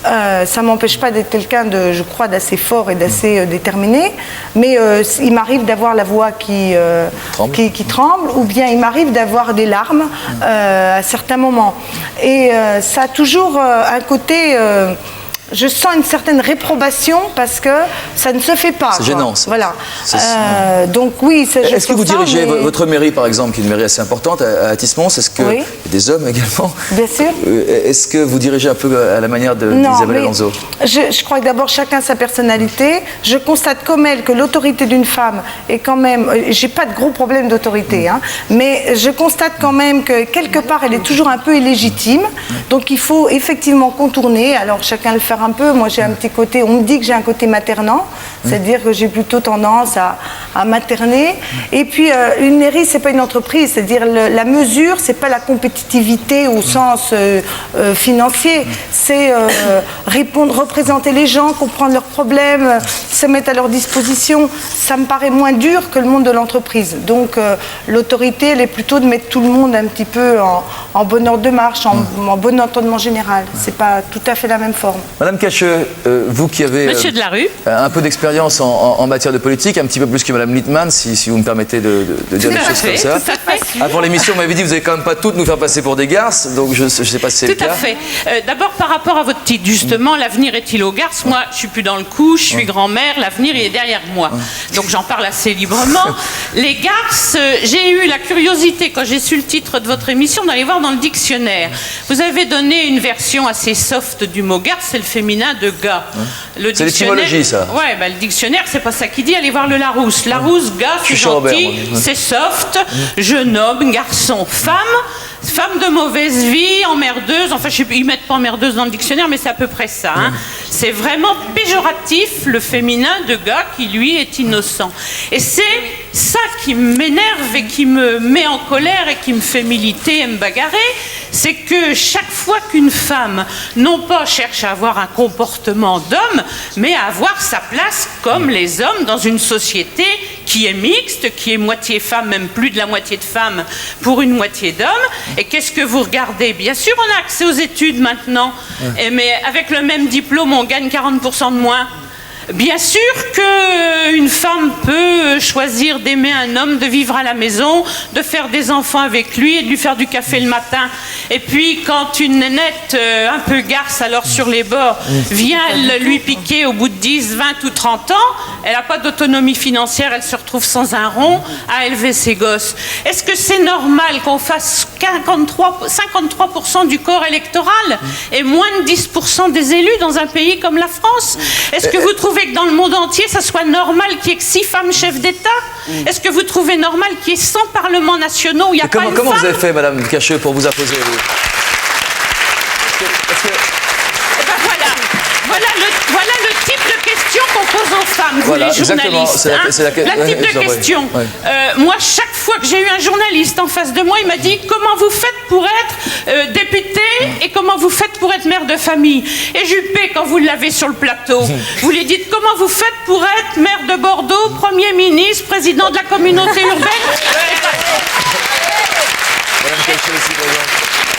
Ça ne m'empêche pas d'être quelqu'un, je crois, d'assez fort et d'assez déterminé, mais il m'arrive d'avoir la voix qui tremble, ou bien il m'arrive d'avoir des larmes à certains moments. Et ça a toujours un côté... je sens une certaine réprobation parce que ça ne se fait pas. C'est gênant, ça. Voilà. Donc oui, est-ce que vous dirigez votre mairie, par exemple, qui est une mairie assez importante à Athis-Mons? Est-ce que il y a des hommes également? Bien sûr. Est-ce que vous dirigez un peu à la manière d'Isabelle Alonso? Je crois que d'abord chacun sa personnalité. Je constate comme elle que l'autorité d'une femme est quand même... J'ai pas de gros problème d'autorité, hein, mais je constate quand même que quelque part elle est toujours un peu illégitime. Donc il faut effectivement contourner. Alors chacun le faire un peu. Moi, j'ai un petit côté, on me dit que j'ai un côté maternant, c'est-à-dire que j'ai plutôt tendance à materner. Et puis, une mairie, c'est pas une entreprise, c'est-à-dire la mesure, c'est pas la compétitivité au sens financier, c'est représenter les gens, comprendre leurs problèmes, se mettre à leur disposition. Ça me paraît moins dur que le monde de l'entreprise. Donc, l'autorité, elle est plutôt de mettre tout le monde un petit peu en bon ordre de marche, en bon entendement général. C'est pas tout à fait la même forme. Madame Cacheux, vous qui avez un peu d'expérience en matière de politique, un petit peu plus que Madame Lienemann, si vous me permettez de dire des choses comme ça. Avant l'émission, vous m'avez dit que vous n'allez quand même pas toutes nous faire passer pour des garces, donc je ne sais pas si c'est le cas. Tout à fait. D'abord, par rapport à votre titre, justement, l'avenir est-il aux garces? Moi, je ne suis plus dans le coup, je suis grand-mère, l'avenir est derrière moi. Donc j'en parle assez librement. Les garces, j'ai eu la curiosité, quand j'ai su le titre de votre émission, d'aller voir dans le dictionnaire. Vous avez donné une version assez soft du mot garce, c'est le féminin de gars. C'est l'étymologie, ça. Ouais, le dictionnaire, c'est pas ça qui dit. Allez voir le Larousse. Larousse, gars, c'est gentil, c'est soft, jeune homme, garçon, femme. Femme de mauvaise vie, emmerdeuse, enfin ils mettent pas emmerdeuse dans le dictionnaire, mais c'est à peu près ça. Hein. C'est vraiment péjoratif, le féminin de gars qui lui est innocent. Et c'est ça qui m'énerve et qui me met en colère et qui me fait militer et me bagarrer, c'est que chaque fois qu'une femme, non pas cherche à avoir un comportement d'homme, mais à avoir sa place comme les hommes dans une société qui est mixte, qui est moitié femme, même plus de la moitié de femmes pour une moitié d'hommes. Et qu'est-ce que vous regardez? Bien sûr, on a accès aux études maintenant, mais avec le même diplôme, on gagne 40% de moins. Bien sûr qu'une femme peut choisir d'aimer un homme, de vivre à la maison, de faire des enfants avec lui et de lui faire du café le matin. Et puis quand une nénette un peu garce alors sur les bords vient lui piquer au bout de 10, 20 ou 30 ans, elle n'a pas d'autonomie financière, elle se retrouve sans un rond à élever ses gosses. Est-ce que c'est normal qu'on fasse 53% du corps électoral et moins de 10% des élus dans un pays comme la France? Est-ce que vous trouvez trouvez que dans le monde entier, ça soit normal qu'il y ait que 6 femmes chefs d'État? Est-ce que vous trouvez normal qu'il y ait 100 parlements nationaux où il n'y a pas une femme? Comment vous avez fait, Madame Cacheux, pour vous imposer Voilà le type de question qu'on pose aux femmes, vous voilà, les journalistes. La type de question. Moi, chaque fois que j'ai eu un journaliste en face de moi, il m'a dit comment vous faites pour être député et comment vous faites pour être mère de famille. Et Juppé, quand vous l'avez sur le plateau, vous lui dites comment vous faites pour être maire de Bordeaux, Premier ministre, président de la communauté urbaine. Madame Cacheux aussi, par exemple.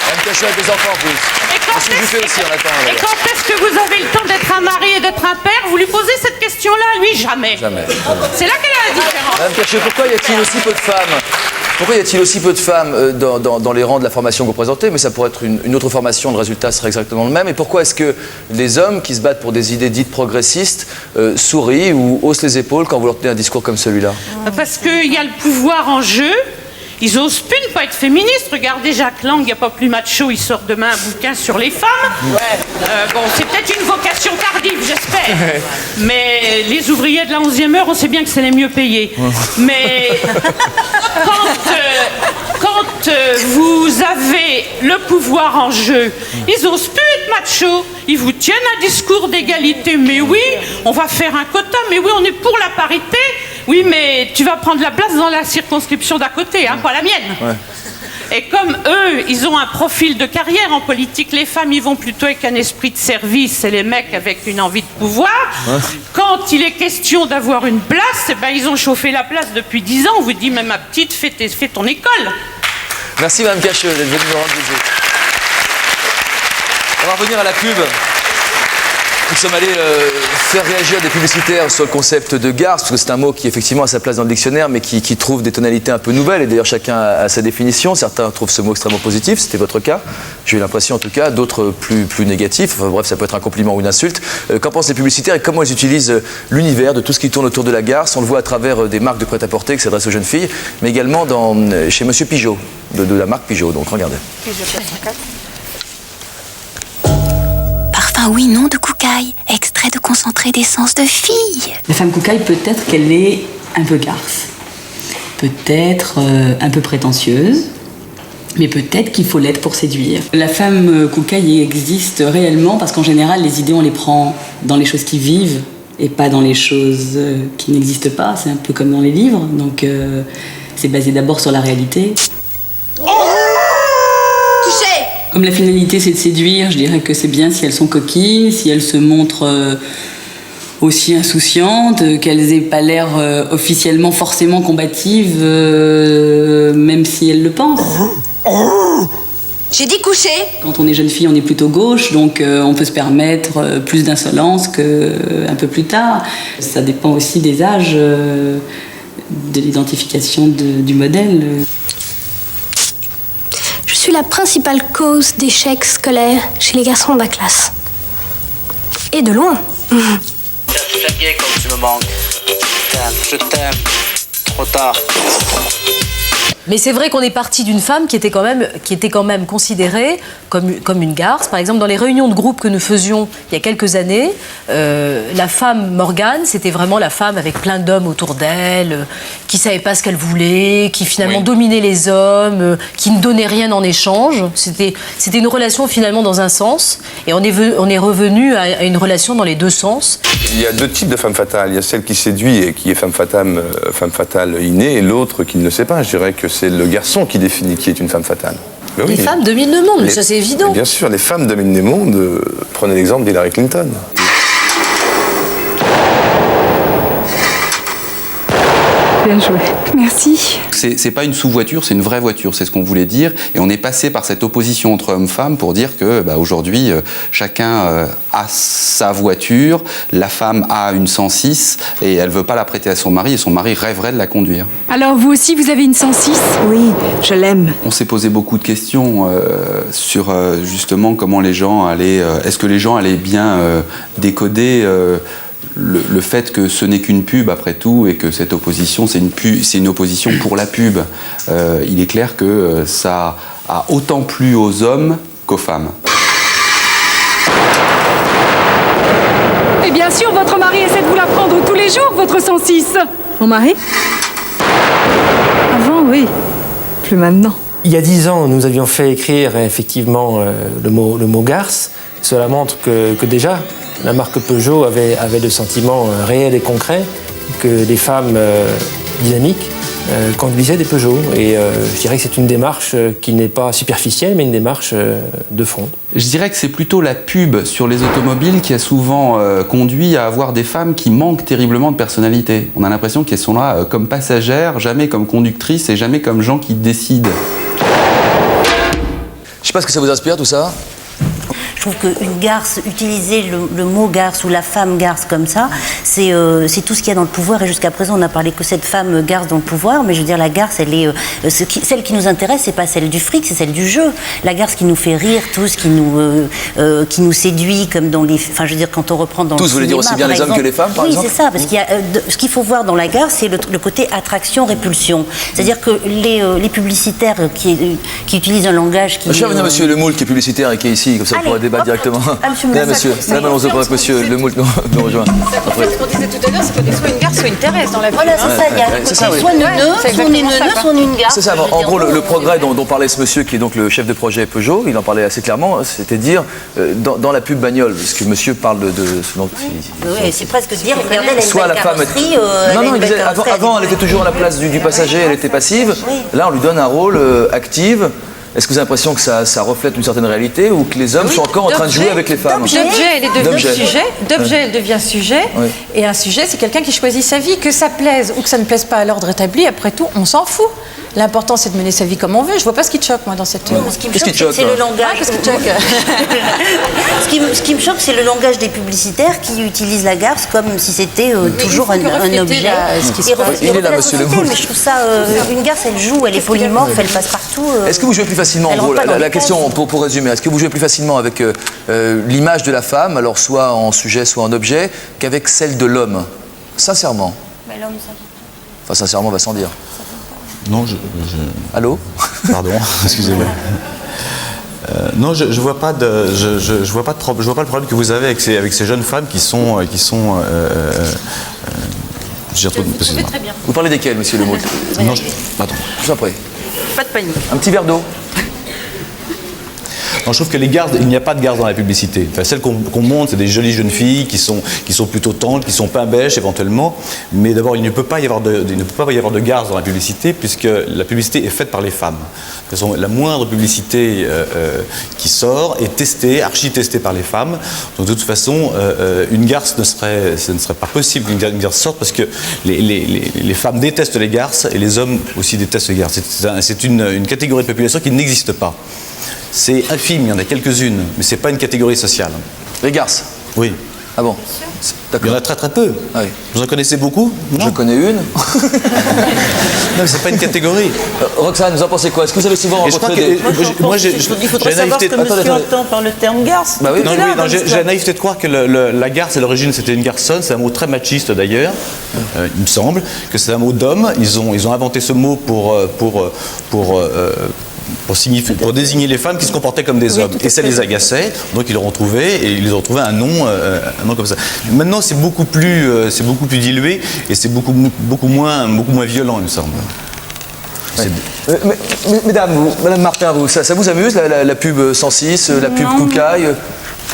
Madame Cacheux a des enfants en plus. Et quand est-ce que vous avez le temps d'être un mari et d'être un père? Vous lui posez cette question-là à lui? Jamais. C'est là qu'elle a la différence. Madame Cacheux, pourquoi y a-t-il aussi peu de femmes? Pourquoi y a-t-il aussi peu de femmes dans les rangs de la formation que vous présentez? Mais ça pourrait être une autre formation, le résultat serait exactement le même. Et pourquoi est-ce que les hommes qui se battent pour des idées dites progressistes sourient ou haussent les épaules quand vous leur tenez un discours comme celui-là? Parce qu'il y a le pouvoir en jeu. Ils osent plus ne pas être féministes. Regardez Jacques Lang, il n'y a pas plus macho, il sort demain un bouquin sur les femmes. Bon, c'est peut-être une vocation tardive, j'espère. Mais les ouvriers de la 11e heure, on sait bien que c'est les mieux payés. Mais quand vous avez le pouvoir en jeu, ils osent plus être macho. Ils vous tiennent un discours d'égalité. Mais oui, on va faire un quota. Mais oui, on est pour la parité. Oui, mais tu vas prendre la place dans la circonscription d'à côté, hein, pas la mienne. Ouais. Et comme eux, ils ont un profil de carrière en politique, les femmes, ils vont plutôt avec un esprit de service et les mecs avec une envie de pouvoir. Ouais. Quand il est question d'avoir une place, eh ben, ils ont chauffé la place depuis 10 ans. On vous dit, mais ma petite, fais ton école. Merci Madame Cacheux d'être venue nous rendre visite. On va revenir à la pub. Nous sommes allés faire réagir des publicitaires sur le concept de garce, parce que c'est un mot qui effectivement a sa place dans le dictionnaire, mais qui trouve des tonalités un peu nouvelles, et d'ailleurs chacun a sa définition. Certains trouvent ce mot extrêmement positif, c'était votre cas, j'ai eu l'impression en tout cas, d'autres plus négatifs, enfin, bref, ça peut être un compliment ou une insulte. Qu'en pensent les publicitaires et comment ils utilisent l'univers de tout ce qui tourne autour de la garce? On le voit à travers des marques de prêt-à-porter qui s'adressent aux jeunes filles, mais également chez Monsieur Pigeot, de la marque Pigeot, donc regardez. Parfum oui, non de Koukaï, extrait de concentré d'essence de fille. La femme Koukaï, peut-être qu'elle est un peu garce, peut-être un peu prétentieuse, mais peut-être qu'il faut l'être pour séduire. La femme Koukaï existe réellement parce qu'en général, les idées, on les prend dans les choses qui vivent et pas dans les choses qui n'existent pas. C'est un peu comme dans les livres, donc c'est basé d'abord sur la réalité. Comme la finalité c'est de séduire, je dirais que c'est bien si elles sont coquines, si elles se montrent aussi insouciantes, qu'elles aient pas l'air officiellement forcément combatives, même si elles le pensent. J'ai dit coucher. Quand on est jeune fille, on est plutôt gauche, donc on peut se permettre plus d'insolence qu'un peu plus tard. Ça dépend aussi des âges, de l'identification du modèle. Je suis la principale cause d'échecs scolaires chez les garçons de la classe. Et de loin. Ça y est, comme tu me manques. Je t'aime. Trop tard. Mais c'est vrai qu'on est parti d'une femme qui était quand même considérée comme une garce. Par exemple, dans les réunions de groupe que nous faisions il y a quelques années, la femme Morgane, c'était vraiment la femme avec plein d'hommes autour d'elle, qui ne savait pas ce qu'elle voulait, qui finalement dominait les hommes, qui ne donnait rien en échange. C'était une relation finalement dans un sens, et on est revenu à une relation dans les deux sens. Il y a deux types de femmes fatales. Il y a celle qui séduit et qui est femme fatale innée, et l'autre qui ne le sait pas. Je dirais que c'est le garçon qui définit qui est une femme fatale. Les femmes dominent le monde, ça c'est évident. Bien sûr, les femmes dominent le monde. Prenez l'exemple d'Hillary Clinton. Bien joué. Merci. C'est pas une sous-voiture, c'est une vraie voiture, c'est ce qu'on voulait dire. Et on est passé par cette opposition entre hommes-femmes pour dire que aujourd'hui, chacun a sa voiture, la femme a une 106 et elle veut pas la prêter à son mari et son mari rêverait de la conduire. Alors vous aussi, vous avez une 106 ? Oui, je l'aime. On s'est posé beaucoup de questions sur justement comment les gens allaient... est-ce que les gens allaient bien décoder... Le fait que ce n'est qu'une pub après tout et que cette opposition c'est une opposition pour la pub, il est clair que ça a autant plu aux hommes qu'aux femmes. Eh bien sûr, votre mari essaie de vous la prendre tous les jours, votre 106. Mon mari? Avant, oui. Plus maintenant. Il y a 10 ans, nous avions fait écrire effectivement le mot garce. Cela montre que déjà, la marque Peugeot avait le sentiment réel et concret que les femmes dynamiques conduisaient des Peugeot. Et je dirais que c'est une démarche qui n'est pas superficielle, mais une démarche de fond. Je dirais que c'est plutôt la pub sur les automobiles qui a souvent conduit à avoir des femmes qui manquent terriblement de personnalité. On a l'impression qu'elles sont là comme passagères, jamais comme conductrices et jamais comme gens qui décident. Je sais pas ce que ça vous inspire tout ça. Je trouve qu'une garce, utiliser le mot garce ou la femme garce comme ça, c'est tout ce qu'il y a dans le pouvoir. Et jusqu'à présent, on n'a parlé que cette femme garce dans le pouvoir. Mais je veux dire, la garce, elle est celle qui nous intéresse, c'est pas celle du fric, c'est celle du jeu. La garce qui nous fait rire, tous, qui nous séduit, comme dans les. Enfin, je veux dire, quand on reprend dans. Tous, vous voulez dire aussi bien les hommes que les femmes, par exemple ? Oui, c'est ça, parce qu'il y a ce qu'il faut voir dans la garce, c'est le côté attraction-répulsion. C'est-à-dire que les publicitaires qui utilisent un langage qui. Je vais venir Monsieur Lemoult, qui est publicitaire et qui est ici, comme ça on pourra débattre directement. Madame Alonso, Monsieur Lemoult nous rejoint. Ce qu'on disait tout à l'heure, c'est qu'on est soit une garce, soit une Thérèse dans la vie. Voilà, c'est ça. Il y a soit une garce, C'est ça, en gros, le progrès dont parlait ce monsieur, qui est donc le chef de projet Peugeot, il en parlait assez clairement, c'était dire, dans la pub bagnole, parce que monsieur parle de ce dont oui, c'est presque dire, regardez, elle a une soit belle la femme carrosserie, non, il disait, avant, elle était toujours à la place du passager, elle était passive. Là, on lui donne un rôle active. Est-ce que vous avez l'impression que ça reflète une certaine réalité ou que les hommes sont encore en train de jouer avec les femmes ? D'objet, elle est devenue sujet. D'objet, elle devient sujet. Oui. Et un sujet, c'est quelqu'un qui choisit sa vie. Que ça plaise ou que ça ne plaise pas à l'ordre établi, après tout, on s'en fout. L'important, c'est de mener sa vie comme on veut. Je vois pas ce qui te choque, moi, dans cette... Qu'est-ce qui te choque, c'est le langage. Qu'est-ce qui te choque ? Ce qui me choque, c'est le langage des publicitaires qui utilisent la garce comme si c'était toujours un objet. Il est là, Monsieur Lemoult. Mais je trouve ça... une garce, elle joue, elle est polymorphe, elle passe partout. Est-ce que vous jouez plus facilement, en gros, la question, pour résumer, est-ce que vous jouez plus facilement avec l'image de la femme, alors soit en sujet, soit en objet, qu'avec celle de l'homme ? Sincèrement. Mais l'homme, ça... Enfin, sincèrement, on va sans dire. Non, Allô ? Pardon, excusez-moi. Non, je vois pas je vois pas le problème que vous avez avec ces jeunes femmes qui sont très bien. Vous parlez desquelles, Monsieur Lemoult ? Non, pardon. Je vous en prie. Pas de panique. Un petit verre d'eau. Non, je trouve que les garces, il n'y a pas de garces dans la publicité. Enfin, celles qu'on montre, c'est des jolies jeunes filles qui sont plutôt tendres, qui sont pain bêche éventuellement. Mais d'abord, il ne peut pas y avoir de garces dans la publicité puisque la publicité est faite par les femmes. La moindre publicité qui sort est testée, archi-testée par les femmes. Donc de toute façon, une garce ce ne serait pas possible qu'une garce sorte parce que les femmes détestent les garces et les hommes aussi détestent les garces. C'est une catégorie de population qui n'existe pas. C'est infime, il y en a quelques-unes, mais ce n'est pas une catégorie sociale. Les garces ? Oui. Ah bon ? Il y en a très très peu. Ah oui. Vous en connaissez beaucoup ? Je connais une. Non, c'est pas une catégorie. Roxane, vous en pensez quoi ? Est-ce que vous avez souvent rencontré des... Il faudrait savoir ce que monsieur entend par le terme garce. Bah oui. J'ai la naïveté de croire que la garce, à l'origine, c'était une garçonne. C'est un mot très machiste d'ailleurs. Il me semble que c'est un mot d'homme. Ils ont inventé ce mot pour désigner les femmes qui se comportaient comme des hommes. Et ça les agaçait, donc ils leur ont trouvé un nom comme ça. Maintenant, c'est beaucoup plus dilué et c'est beaucoup moins violent, il me semble. Madame Martin, ça vous amuse la pub 106, la pub Koukaï ?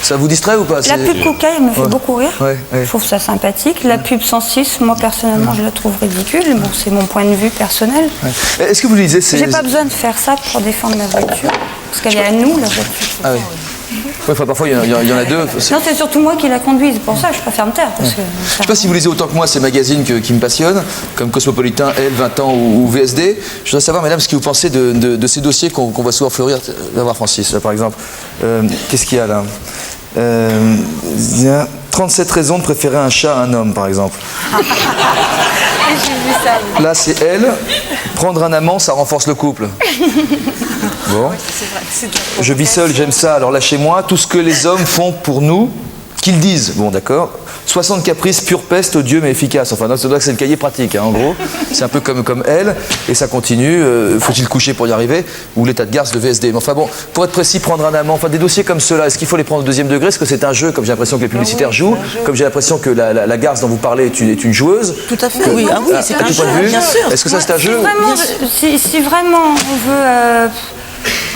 Ça vous distrait ou pas ? La pub Koukaï, elle me fait beaucoup rire. Je trouve ça sympathique. La pub 106, moi personnellement, je la trouve ridicule. Bon, c'est mon point de vue personnel. Est-ce que vous lisez J'ai pas besoin de faire ça pour défendre ma voiture. Parce qu'elle est à nous, la voiture. Ah oui. Parfois, il y en a deux. Non, c'est surtout moi qui la conduis. C'est pour ça que je préfère me taire. Parce que je ne sais pas si vous lisez autant que moi ces magazines qui me passionnent, comme Cosmopolitain, Elle, 20 ans ou VSD. Je voudrais savoir, madame, ce que vous pensez de ces dossiers qu'on voit souvent fleurir. D'avoir Francis, là, par exemple. Qu'est-ce qu'il y a là ? 37 raisons de préférer un chat à un homme, par exemple. J'ai vu ça. Là, c'est Elle. Prendre un amant, ça renforce le couple. Bon. Je vis seul, j'aime ça, alors lâchez-moi. Tout ce que les hommes font pour nous, qu'ils disent. Bon, d'accord. 60 caprices, pure peste, odieux mais efficace. Enfin, ça doit que c'est le cahier pratique, hein, en gros. C'est un peu comme elle, et ça continue. Faut-il coucher pour y arriver? Ou l'état de garce de VSD. Mais enfin bon, pour être précis, prendre un amant, enfin des dossiers comme ceux-là, est-ce qu'il faut les prendre au deuxième degré? Est-ce que c'est un jeu, comme j'ai l'impression que les publicitaires jouent? Comme j'ai l'impression que la garce dont vous parlez est une joueuse? Tout à fait, oui. Ah oui, c'est un jeu, bien sûr. Est-ce que ça c'est un jeu? Si vraiment on veut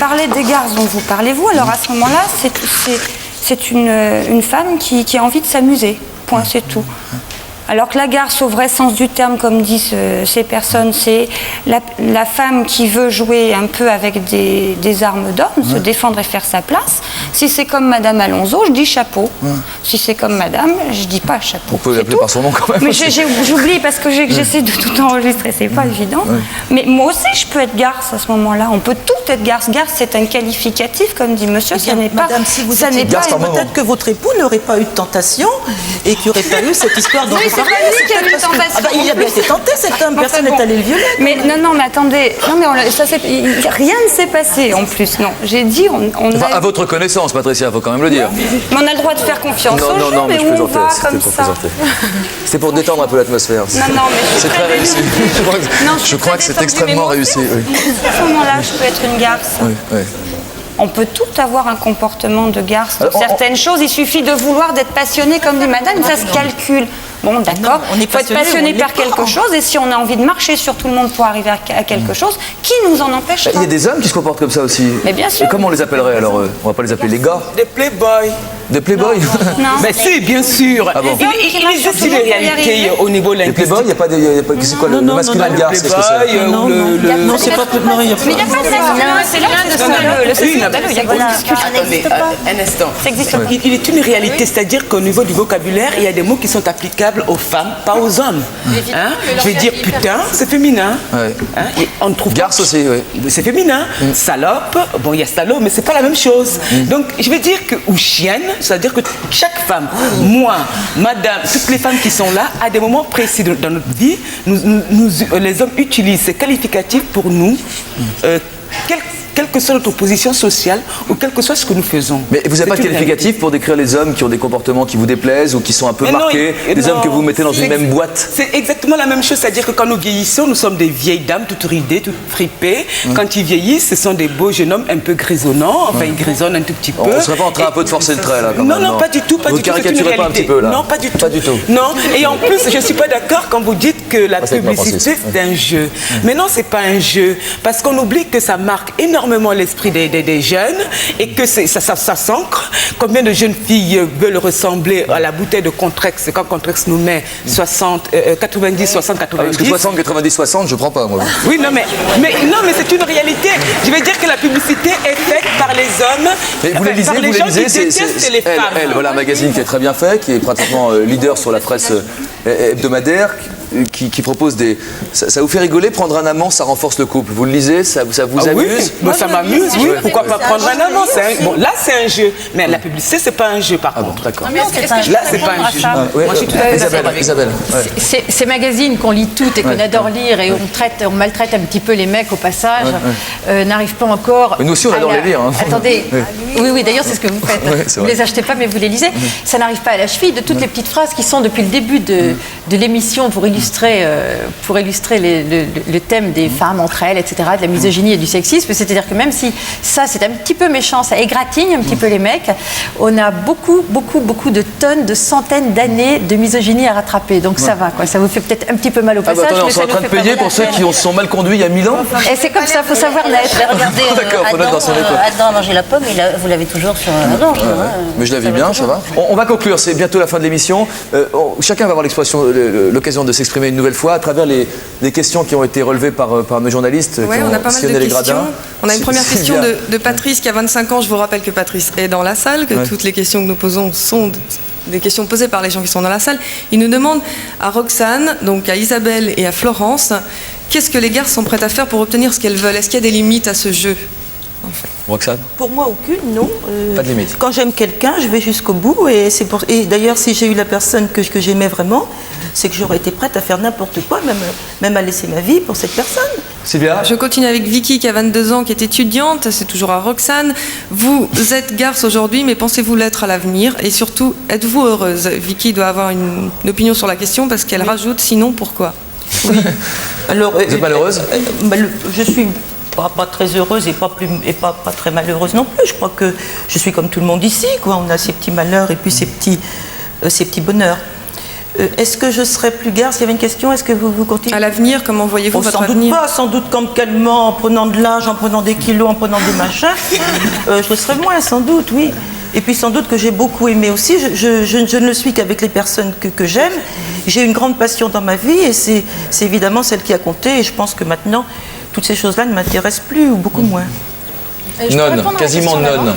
parler des garces dont vous parlez vous, alors à ce moment-là, c'est une femme qui a envie de s'amuser. Point, c'est tout. Alors que la garce, au vrai sens du terme, comme disent ces personnes, c'est la femme qui veut jouer un peu avec des armes d'homme, se défendre et faire sa place. Si c'est comme Madame Alonso, je dis chapeau. Si c'est comme Madame, je dis pas chapeau. On peut l'appeler par son nom quand même. Mais j'oublie parce que j'essaie de tout enregistrer, c'est pas évident. Mais moi aussi, je peux être garce à ce moment-là. On peut tout être garce. Garce, c'est un qualificatif, comme dit monsieur. Ça n'est pas. Madame, si vous étiez garce, peut-être que votre époux n'aurait pas eu de tentation et qu'il n'y aurait pas eu cette histoire dont c'est pas lui qui a eu une tentation. Il a bien été tenté, cet homme, personne n'est allé le violer. Mais non, mais attendez, rien ne s'est passé en plus. Non, j'ai dit, enfin, à votre connaissance, Patricia, il faut quand même le dire. Mais on a le droit de faire confiance aux gens, non, mais je plaisantais, c'était pour plaisanter. C'était pour détendre un peu l'atmosphère. Non, mais c'est très réussi. Je crois que c'est extrêmement réussi. À ce moment-là, je peux être une garce. Oui. On peut tout avoir un comportement de garce sur certaines choses. Il suffit de vouloir d'être passionné, comme dit Madame, ça se calcule. Bon, d'accord, il faut être passionné par quelque chose, et si on a envie de marcher sur tout le monde pour arriver à quelque chose, qui nous en empêche? Il y a des hommes qui se comportent comme ça aussi. Mais bien sûr. Et comment on les appellerait alors? On va pas les appeler les gars? Des playboys. Des playboys? Non. Mais si, bien sûr. Ah bon? Il existe une réalité au niveau linguistique. Les playboys, il n'y a pas de. C'est quoi le masculin de garce? Qu'est-ce que c'est? Non, c'est pas. Non, il n'y a pas. Mais il n'y a pas de c'est là que il y a pas de discussion. Un instant. Il est une réalité, c'est-à-dire qu'au niveau du vocabulaire, il y a des mots qui sont applicables aux femmes, pas aux hommes. Je vais dire putain, c'est féminin. On trouve garce aussi, oui. C'est féminin. Salope, bon, il y a salaud, mais c'est pas la même chose. Donc, je vais dire que, ou chienne, c'est-à-dire que chaque femme, moi, madame, toutes les femmes qui sont là, à des moments précis dans notre vie, les hommes utilisent ces qualificatifs pour nous, quelle que soit notre position sociale ou quel que soit ce que nous faisons. Mais vous n'avez pas de qualificatif pour décrire les hommes qui ont des comportements qui vous déplaisent ou qui sont un peu marqués, des hommes que vous mettez dans une même boîte? C'est exactement la même chose, c'est-à-dire que quand nous vieillissons, nous sommes des vieilles dames toutes ridées, toutes fripées. Quand ils vieillissent, ce sont des beaux jeunes hommes un peu grisonnants, enfin ils grisonnent un tout petit peu. On ne serait pas en train un peu de forcer le trait là quand même, non, pas du tout, pas vous du tout. Vous caricaturez pas un petit peu là? Non, pas du tout. Pas du tout. Non, et en plus, je ne suis pas d'accord quand vous dites que la publicité c'est un jeu. Mais non, c'est pas un jeu, parce qu'on oublie que ça marque énormément l'esprit des jeunes et que ça s'ancre. Combien de jeunes filles veulent ressembler à la bouteille de Contrex quand Contrex nous met 90, 60, 90? Parce que 60, 90, 60, je prends pas moi. Oui, non, mais c'est une réalité. Je veux dire que la publicité est faite par les hommes, vous les lisez, par les gens qui détestent les femmes. Elle, voilà un magazine qui est très bien fait, qui est pratiquement leader sur la presse hebdomadaire, qui propose des... Ça vous fait rigoler, prendre un amant, ça renforce le couple. Vous le lisez, ça vous amuse? Oui, ça m'amuse, oui. Pourquoi pas prendre un amant? Bon, là, c'est un jeu. Mais la publicité, c'est pas un jeu, par contre. D'accord. Là, c'est pas un jeu. Isabelle. Ces magazines qu'on lit toutes et qu'on adore lire et on maltraite un petit peu les mecs au passage, n'arrivent pas encore... Mais nous aussi, on adore les lire. Attendez. Oui, d'ailleurs, c'est ce que vous faites. Vous ne les achetez pas, mais vous les lisez. Ça n'arrive pas à la cheville de toutes les petites phrases qui sont depuis le début de l'émission pour illustrer le thème des femmes entre elles, etc., de la misogynie et du sexisme. C'est-à-dire que même si ça, c'est un petit peu méchant, ça égratigne un petit peu les mecs, on a beaucoup de tonnes, de centaines d'années de misogynie à rattraper. Donc ça va, quoi. Ça vous fait peut-être un petit peu mal au passage. Attendez, on est en train de payer pour ceux qui se sont mal conduits il y a 1000 ans? Et c'est comme ça, il faut savoir l'être. Regardez, Adam a mangé la pomme, vous l'avez toujours sur la gorge. Mais je la vis bien, ça va. On va conclure, c'est bientôt la fin de l'émission. Chacun va avoir l'occasion de s'exprimer une nouvelle fois à travers les questions qui ont été relevées par nos journalistes. Oui, on a pas mal de questions. On a une première question de Patrice qui a 25 ans. Je vous rappelle que Patrice est dans la salle, que toutes les questions que nous posons sont des questions posées par les gens qui sont dans la salle. Il nous demande à Roxane, donc à Isabelle et à Florence, qu'est-ce que les garces sont prêtes à faire pour obtenir ce qu'elles veulent? Est-ce qu'il y a des limites à ce jeu? en fait. Roxane? Pour moi, aucune, non. Pas de limite. Quand j'aime quelqu'un, je vais jusqu'au bout. Et d'ailleurs, si j'ai eu la personne que j'aimais vraiment, c'est que j'aurais été prête à faire n'importe quoi, même à laisser ma vie pour cette personne. Sylvia? Je continue avec Vicky qui a 22 ans, qui est étudiante, c'est toujours à Roxane. Vous êtes garce aujourd'hui, mais pensez-vous l'être à l'avenir? Et surtout, êtes-vous heureuse? Vicky doit avoir une opinion sur la question parce qu'elle rajoute, sinon pourquoi? Oui. Alors, vous êtes malheureuse? Je suis pas très heureuse et pas très malheureuse non plus. Je crois que je suis comme tout le monde ici, quoi. On a ses petits malheurs et puis ses petits bonheurs. Est-ce que je serais plus garce? Il y avait une question, est-ce que vous continuez? À l'avenir, comment voyez-vous votre avenir? Sans doute calmement, en prenant de l'âge, en prenant des kilos, en prenant des machins. Je serais moins, sans doute, oui. Et puis sans doute que j'ai beaucoup aimé aussi. Je ne le suis qu'avec les personnes que j'aime. J'ai une grande passion dans ma vie et c'est évidemment celle qui a compté. Et je pense que maintenant, toutes ces choses-là ne m'intéressent plus ou beaucoup moins. Non, quasiment non.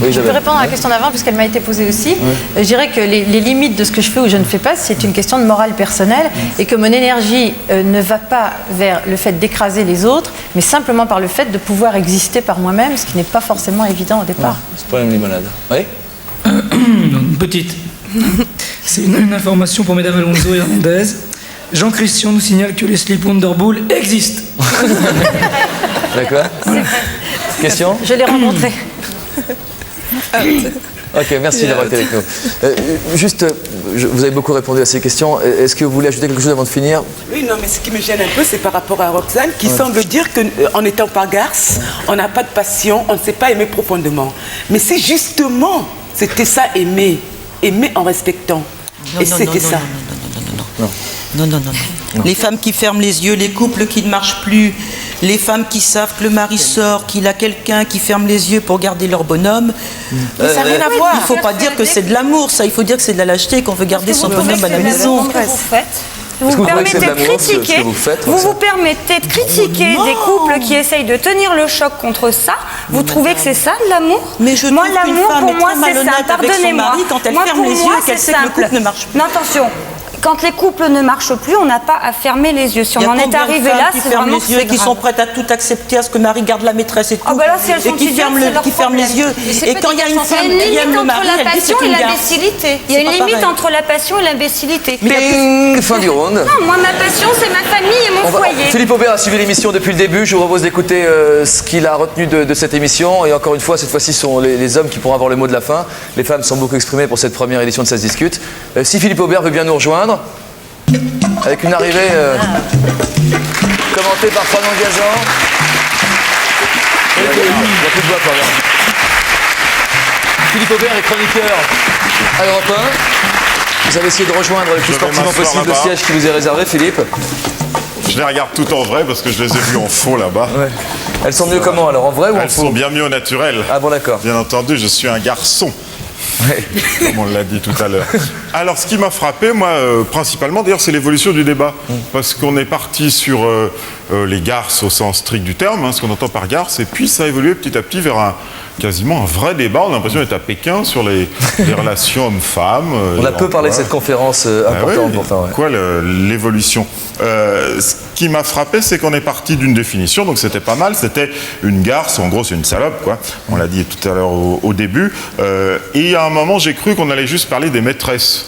Oui, je peux répondre à la question d'avant puisqu'elle m'a été posée aussi. Je dirais que les limites de ce que je fais ou je ne fais pas, c'est une question de morale personnelle et que mon énergie ne va pas vers le fait d'écraser les autres, mais simplement par le fait de pouvoir exister par moi-même, ce qui n'est pas forcément évident au départ. C'est pas une limonade. Oui. Une petite. C'est une information pour Mesdames Alonso et Hernandez. Jean-Christian nous signale que les slip Wonderbull existent. D'accord. Question? Je l'ai rencontré. Ok, merci d'avoir été avec nous. Juste, vous avez beaucoup répondu à ces questions. Est-ce que vous voulez ajouter quelque chose avant de finir? Oui, non, mais ce qui me gêne un peu, c'est par rapport à Roxane, qui semble dire qu'en n'étant pas garce, on n'a pas de passion, on ne sait pas aimer profondément. Mais c'est justement, c'était ça, aimer en respectant. Et c'était ça. Non. Les femmes qui ferment les yeux, les couples qui ne marchent plus, les femmes qui savent que le mari sort, qu'il a quelqu'un qui ferme les yeux pour garder leur bonhomme. Mais ça n'a rien à voir. Il ne faut pas dire que c'est de l'amour, ça. Il faut dire que c'est de la lâcheté, qu'on veut garder son bonhomme à la maison. Vous vous permettez de critiquer, vous permettez de critiquer des couples qui essayent de tenir le choc contre ça. Vous trouvez que c'est ça de l'amour? Mais je moi, trouve qu'une l'amour femme pour est moi, très c'est ça. malhonnête avec son mari quand elle ferme les yeux et qu'elle sait que le couple ne marche plus. Non, attention. Quand les couples ne marchent plus, on n'a pas à fermer les yeux. Si on en est arrivé là, c'est vraiment qui ferment les yeux, qui sont prêtes à tout accepter, à ce que Marie garde la maîtresse et tout. Ah bah là, si elles sont et qui ferment les yeux. Et quand il y a une femme qui aime le mari, elle dit c'est une garce. Il y a une limite entre la passion et l'imbécilité. Ping, fin du round. Non, moi, ma passion, c'est ma famille et mon foyer. Philippe Aubert a suivi l'émission depuis le début. Je vous propose d'écouter ce qu'il a retenu de cette émission. Et encore une fois, cette fois-ci, ce sont les hommes qui pourront avoir le mot de la fin. Les femmes sont beaucoup exprimées pour cette première édition de Ça se discute. Si Philippe Aubert veut bien nous rejoindre, avec une arrivée commentée par Fernand Gazan. Il n'y a plus de voix, pardon. Philippe Aubert est chroniqueur à Europe 1. Vous avez essayé de rejoindre le plus sportivement possible le siège qui vous est réservé, Philippe. Je les regarde tout en vrai parce que je les ai vus en faux là-bas. Ouais. Elles sont mieux comment alors, en vrai ou en faux? Elles sont bien mieux au naturel. Ah bon, d'accord. Bien entendu, je suis un garçon. Ouais. Comme on l'a dit tout à l'heure. Alors, ce qui m'a frappé, moi, principalement, d'ailleurs, c'est l'évolution du débat. Parce qu'on est parti sur les garces au sens strict du terme, ce qu'on entend par garce, et puis ça a évolué petit à petit vers quasiment un vrai débat. On a l'impression d'être à Pékin sur les relations hommes-femmes. On a peu parlé de cette conférence importante. Oui, quoi, l'évolution. Ce qui m'a frappé, c'est qu'on est parti d'une définition, donc c'était pas mal. C'était une garce, en gros, c'est une salope, quoi. On l'a dit tout à l'heure au début. Et à un moment, j'ai cru qu'on allait juste parler des maîtresses.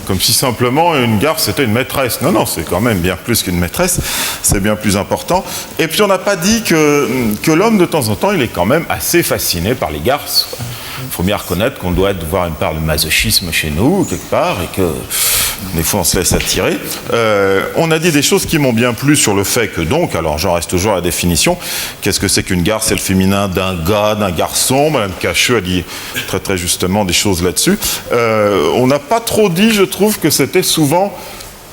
Comme si simplement une garce c'était une maîtresse. Non, c'est quand même bien plus qu'une maîtresse, c'est bien plus important. Et puis on n'a pas dit que l'homme de temps en temps il est quand même assez fasciné par les garces. Il faut bien reconnaître qu'on doit voir une part de masochisme chez nous, quelque part, et que des fois on se laisse attirer. On a dit des choses qui m'ont bien plu sur le fait que donc, alors j'en reste toujours à la définition, qu'est-ce que c'est qu'une garce? C'est le féminin d'un gars, d'un garçon. Madame Cacheux a dit très très justement des choses là-dessus. On n'a pas trop dit, je trouve, que c'était souvent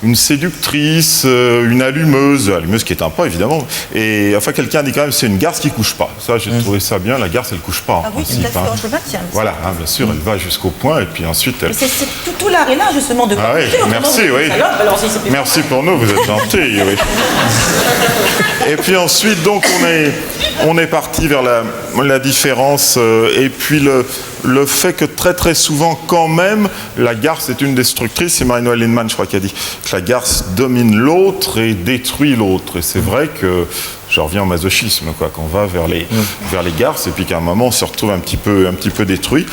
une séductrice, une allumeuse qui est un pas évidemment, et enfin quelqu'un a dit quand même c'est une garce qui couche pas. Ça j'ai trouvé ça bien, la garce elle couche pas en principe. Oui, je le maintiens. Voilà, bien sûr, elle va jusqu'au point et puis ensuite elle... C'est tout l'arrêt là justement de oui, merci, oui. Merci pour nous, vous êtes gentils, oui. Et puis ensuite donc on est parti vers la différence et puis le fait que très très souvent, quand même, la garce est une destructrice. C'est Marie-Noëlle Lindemann, je crois, qui a dit que la garce domine l'autre et détruit l'autre. Et c'est vrai que je reviens au masochisme, quoi, qu'on va vers les garces et puis qu'à un moment on se retrouve un petit peu détruit.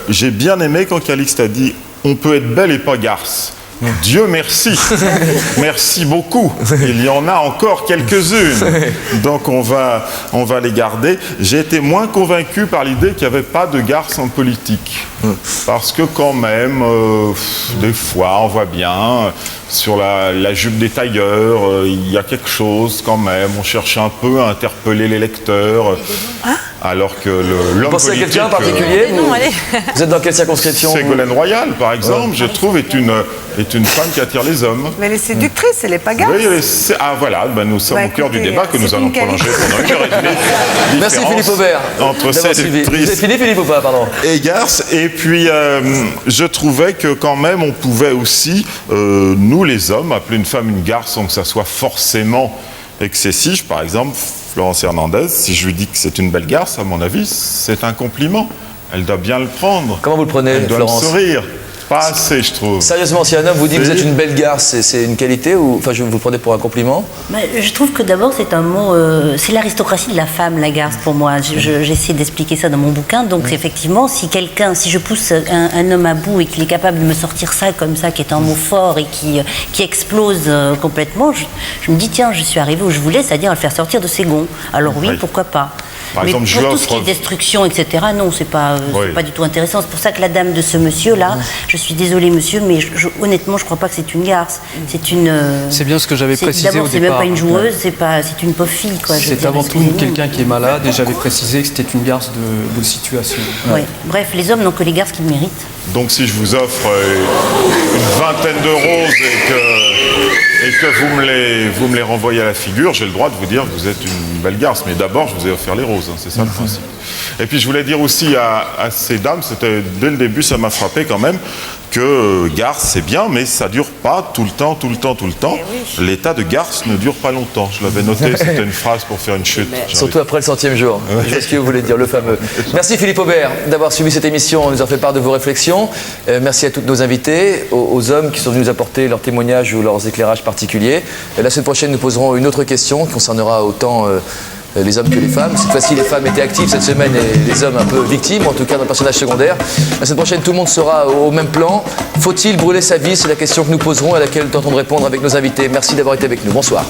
J'ai bien aimé quand Calixte a dit on peut être belle et pas garce. Dieu merci, merci beaucoup. Il y en a encore quelques-unes, donc on va les garder. J'ai été moins convaincu par l'idée qu'il n'y avait pas de garce en politique, parce que quand même, des fois, on voit bien sur la jupe des tailleurs, il y a quelque chose quand même. On cherche un peu à interpeller les lecteurs. Alors que l'homme politique... Vous pensez à quelqu'un en particulier vous êtes dans quelle circonscription? Ségolène Royal, par exemple, je trouve, est une femme qui attire les hommes. Mais elle est séductrice, elle n'est pas garce. Oui, voilà, nous sommes au cœur du débat que nous allons prolonger pendant une heure et demie. Merci Philippe Aubert. Entre séductrice vous avez fini, Philippe, ou pas, pardon? Et garce. Et puis, je trouvais que quand même, on pouvait aussi, nous les hommes, appeler une femme une garce sans que ça soit forcément excessif. Par exemple, Florence Hernandez, si je lui dis que c'est une belle garce, à mon avis, c'est un compliment. Elle doit bien le prendre. Comment vous le prenez, Elle doit Florence? me sourire. Pas assez, je trouve. Sérieusement, si un homme vous dit que vous êtes une belle garce, c'est une qualité ou enfin, vous le prenez pour un compliment? Je trouve que d'abord, c'est un mot... c'est l'aristocratie de la femme, la garce, pour moi. J'essaie d'expliquer ça dans mon bouquin. Donc, effectivement, si je pousse un homme à bout et qu'il est capable de me sortir ça comme ça, qui est un mot fort et qui explose complètement, je me dis, tiens, je suis arrivée où je voulais, c'est-à-dire à le faire sortir de ses gonds. Alors oui, pourquoi pas. Par Mais exemple, pour tout ce qui est destruction, etc., non, c'est pas du tout intéressant. C'est pour ça que la dame de ce monsieur-là, je suis désolée, monsieur, mais honnêtement, je crois pas que c'est une garce. C'est une... C'est bien ce que j'avais précisé au départ. D'abord, c'est même pas une joueuse, c'est une pauvre fille, quoi. C'est avant tout quelqu'un qui est malade, et j'avais précisé que c'était une garce de situation. Oui. Bref, les hommes n'ont que les garces qu'ils méritent. Donc, si je vous offre une vingtaine de roses et que vous me les renvoyez à la figure, j'ai le droit de vous dire que vous êtes une belle garce. Mais d'abord, je vous ai offert les roses, c'est ça le principe. Et puis, je voulais dire aussi à ces dames, c'était dès le début, ça m'a frappé quand même, que garce, c'est bien, mais ça dure pas tout le temps. L'état de garce ne dure pas longtemps. Je l'avais noté, c'était une phrase pour faire une chute. Surtout après le 100e jour. Je sais ce que vous voulez dire, le fameux. Merci Philippe Aubert d'avoir suivi cette émission. On nous a fait part de vos réflexions. Merci à tous nos invités, aux hommes qui sont venus nous apporter leurs témoignages ou leurs éclairages particuliers. La semaine prochaine, nous poserons une autre question qui concernera autant les hommes que les femmes. Cette fois-ci, les femmes étaient actives cette semaine et les hommes un peu victimes, en tout cas dans le personnage secondaire. La semaine prochaine, tout le monde sera au même plan. Faut-il brûler sa vie? C'est la question que nous poserons et à laquelle nous tentons de répondre avec nos invités. Merci d'avoir été avec nous. Bonsoir.